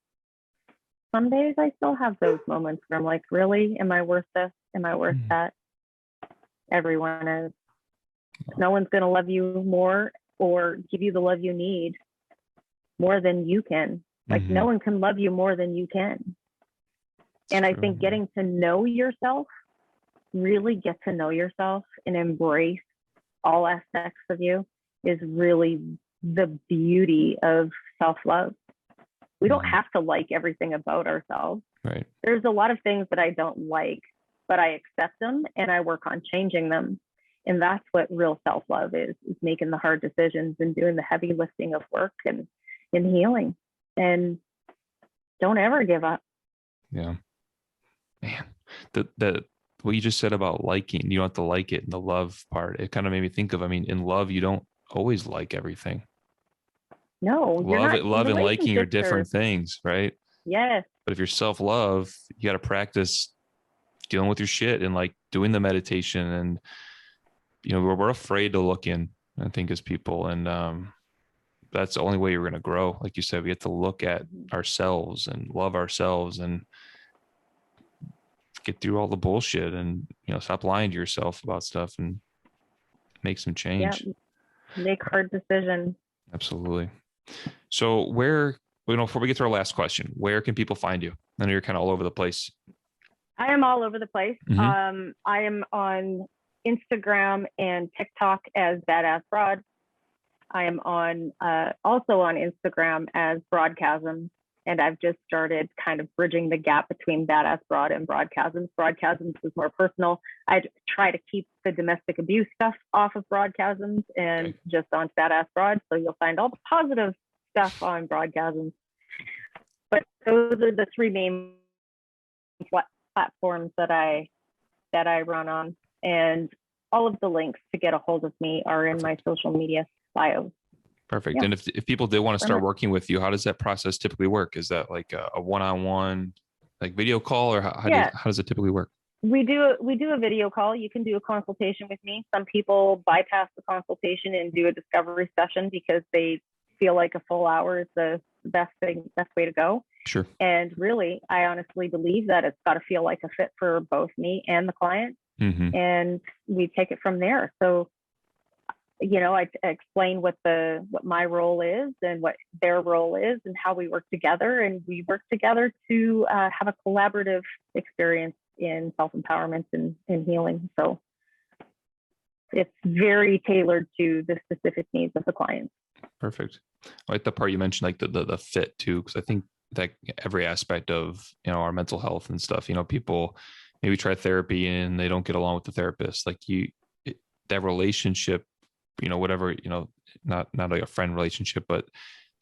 some days I still have those moments where I'm like, really, am I worth this? Am I worth that? Everyone is. No one's going to love you more or give you the love you need more than you can. Like, no one can love you more than you can. And I think getting to know yourself, really get to know yourself and embrace all aspects of you, is really the beauty of self-love. We don't have to like everything about ourselves. Right. There's a lot of things that I don't like, but I accept them and I work on changing them. And that's what real self-love is making the hard decisions and doing the heavy lifting of work and healing. And don't ever give up. Yeah. Man, what you just said about liking, you don't have to like it, and the love part, it kind of made me think of, I mean, in love, you don't always like everything. No, love and liking are different things, right? Yes. But if you're self-love, you got to practice dealing with your shit and like doing the meditation. And, you know, we're afraid to look in, I think, as people. And that's the only way you're going to grow. Like you said, we have to look at ourselves and love ourselves and get through all the bullshit and, you know, stop lying to yourself about stuff and make some change. Yeah. Make hard decisions. Absolutely. So where, you know, before we get to our last question, where can people find you? I know you're kind of all over the place. I am all over the place. I am on Instagram and TikTok as Badass Broad. I am on also on Instagram as Broadcasm, and I've just started kind of bridging the gap between Badass Broad and Broadcasm. Broadcasms is more personal. I try to keep the domestic abuse stuff off of Broadcasms and just on Badass Broad, so you'll find all the positive stuff on Broadcasms. But those are the three main platforms that I run on, and all of the links to get a hold of me are in my social media bios. Perfect. Yeah. And if people did want to start working with you, how does that process typically work? Is that like a one-on-one, like video call, or how does it typically work? We do a video call. You can do a consultation with me. Some people bypass the consultation and do a discovery session because they feel like a full hour is the best way to go. Sure. And really, I honestly believe that it's got to feel like a fit for both me and the client. And we take it from there. So, you know, I explain what my role is and what their role is and how we work together. And we work together to have a collaborative experience in self-empowerment and healing. So it's very tailored to the specific needs of the client. Perfect. I like the part you mentioned, like the fit too, because I think that every aspect of, you know, our mental health and stuff, you know, people maybe try therapy and they don't get along with the therapist. Like that relationship, you know, whatever, you know, not like a friend relationship, but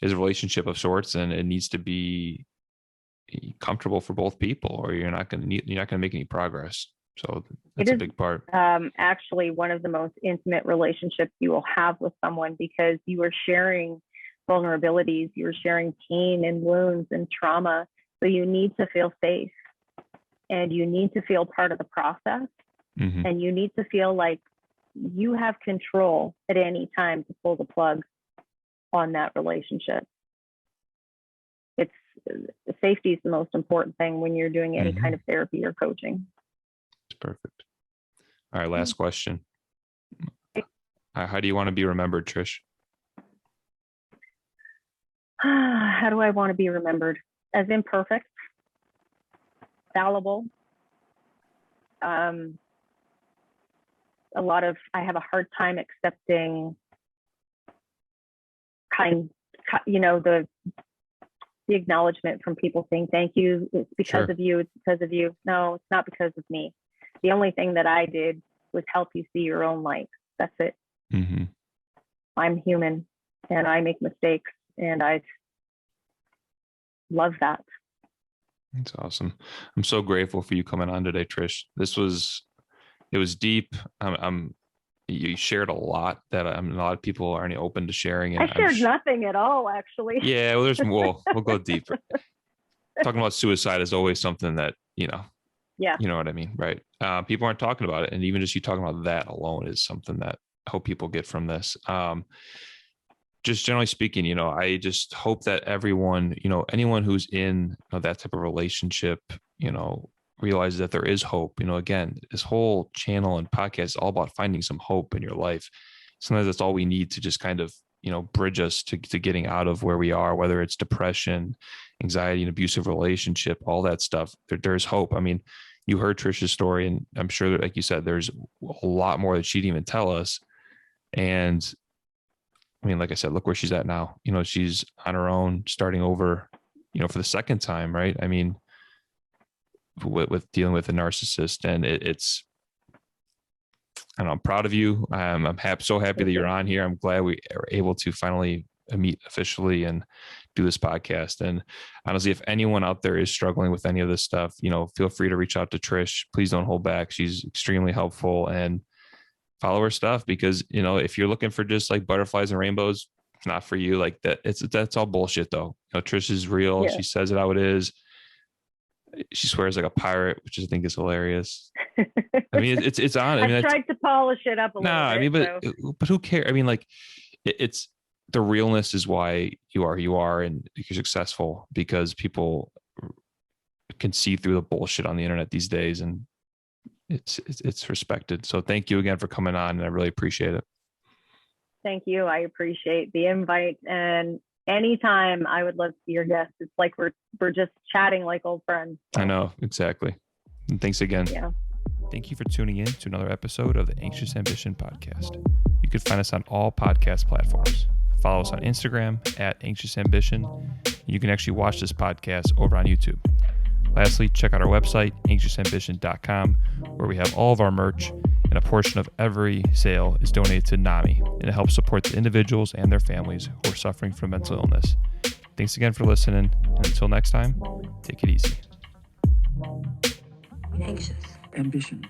is a relationship of sorts, and it needs to be comfortable for both people, or you're not going to make any progress. So that's a big part. Actually, one of the most intimate relationships you will have with someone, because you are sharing vulnerabilities, you're sharing pain and wounds and trauma. So you need to feel safe, and you need to feel part of the process, and you need to feel like you have control at any time to pull the plug on that relationship. Safety is the most important thing when you're doing any kind of therapy or coaching. Perfect. All right, last question. How do you want to be remembered, Trish? How do I want to be remembered? As imperfect, fallible. I have a hard time accepting the acknowledgement from people saying thank you. It's because of you. It's because of you. No, it's not because of me. The only thing that I did was help you see your own light. That's it. I'm human and I make mistakes, and I love that. That's awesome. I'm so grateful for you coming on today, Trish. It was deep. you shared a lot that a lot of people aren't open to sharing. And I shared nothing at all, actually. Yeah, well, we'll go deeper. Talking about suicide is always something that, Yeah. You know what I mean? Right. People aren't talking about it. And even just you talking about that alone is something that I hope people get from this. Just generally speaking, I just hope that everyone, anyone who's in that type of relationship, realizes that there is hope. Again, this whole channel and podcast is all about finding some hope in your life. Sometimes that's all we need to just kind of, bridge us to getting out of where we are, whether it's depression, anxiety, an abusive relationship, all that stuff. There's hope. I mean, you heard Trish's story, and I'm sure that, like you said, there's a lot more that she didn't even tell us. And I mean, like I said, look where she's at now. She's on her own, starting over, for the second time, right? I mean, with dealing with a narcissist, and it's, I don't know, I'm proud of you. I'm so happy that you're on here. I'm glad we are able to finally meet officially and do this podcast. And honestly, if anyone out there is struggling with any of this stuff, feel free to reach out to Trish. Please don't hold back. She's extremely helpful, and follow her stuff, because, if you're looking for just like butterflies and rainbows, it's not for you. Like that's all bullshit though. Trish is real. Yeah. She says it how it is. She swears like a pirate, which I think is hilarious. I mean, it's on. I mean, tried to polish it up a little bit. I mean, but who cares? I mean, like it's the realness is why you are who you are, and you're successful, because people can see through the bullshit on the internet these days, and it's respected. So thank you again for coming on, and I really appreciate it. Thank you. I appreciate the invite, and anytime I would love to be your guest. It's like we're just chatting like old friends. I know, exactly. And thanks again. Yeah. Thank you for tuning in to another episode of the Anxious Ambition podcast. You can find us on all podcast platforms. Follow us on Instagram at Anxious Ambition. You can actually watch this podcast over on YouTube. Lastly, check out our website, anxiousambition.com, where we have all of our merch, and a portion of every sale is donated to NAMI, and it helps support the individuals and their families who are suffering from mental illness. Thanks again for listening, and until next time, take it easy. Anxious ambition.